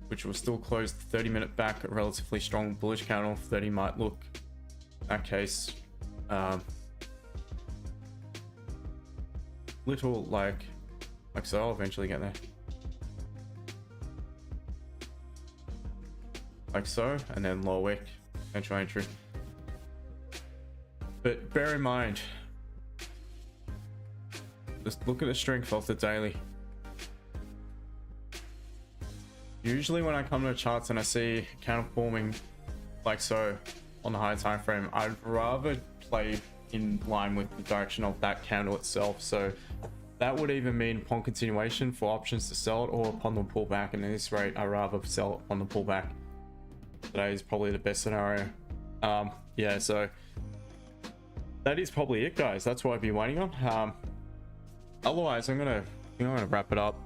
which will still close the 30-minute back, a relatively strong bullish candle. 30 might look, in that case, little like so. I'll eventually get there, like so, and then lower wick, eventual entry. But bear in mind, just look at the strength of the daily. Usually when I come to charts and I see candle forming like so on the higher time frame, I'd rather play in line with the direction of that candle itself. So that would even mean upon continuation for options to sell it, or upon the pullback. And at this rate, I'd rather sell it on the pullback. Today is probably the best scenario. Yeah, so that is probably it, guys. That's what I'd be waiting on. Otherwise, I'm gonna wrap it up.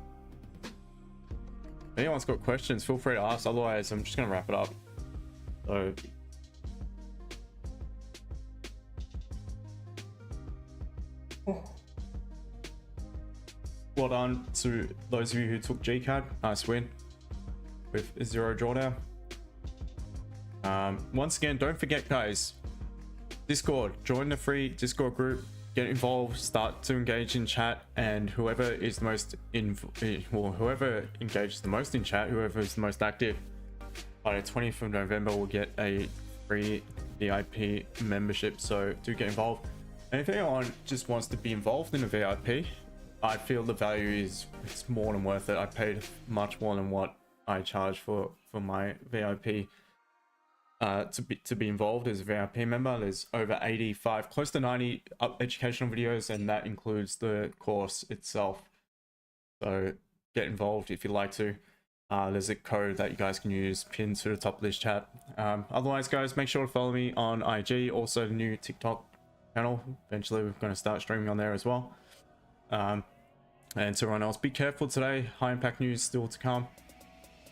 If anyone's got questions, feel free to ask. Otherwise, I'm just gonna wrap it up. So well done to those of you who took GCAD. Nice win with a 0 drawdown. Once again, don't forget, guys, Discord, join the free Discord group, get involved, start to engage in chat, and whoever is the most whoever engages the most in chat, whoever is the most active, by the 20th of November will get a free VIP membership. So do get involved. And if anyone just wants to be involved in a VIP, I feel the value is, it's more than worth it. I paid much more than what I charge for my VIP to be involved as a VIP member. There's over 85, close to 90 educational videos, and that includes the course itself. So get involved if you'd like to. There's a code that you guys can use pinned to the top of this chat. Otherwise, guys, make sure to follow me on IG, also the new TikTok channel. Eventually we're going to start streaming on there as well. And to everyone else, be careful today. High impact news still to come,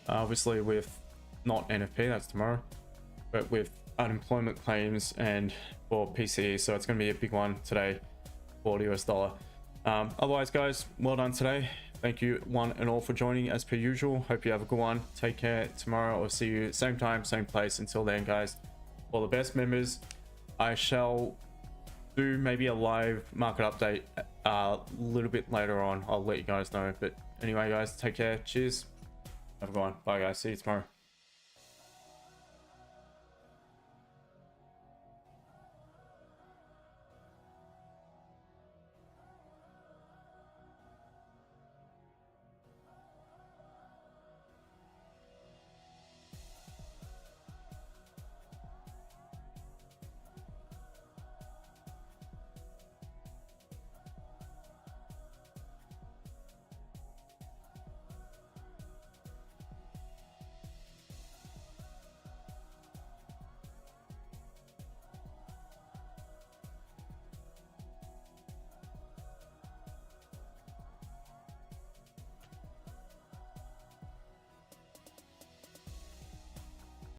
obviously, with not NFP, that's tomorrow, but with unemployment claims and for PCE. So it's going to be a big one today for the US dollar. Otherwise, guys, well done today. Thank you one and all for joining as per usual. Hope you have a good one. Take care. Tomorrow I'll see you same time, same place. Until then, guys, all the best. Members, I shall do maybe a live market update a little bit later on. I'll let you guys know. But anyway, guys, take care. Cheers. Have a good one. Bye, guys. See you tomorrow.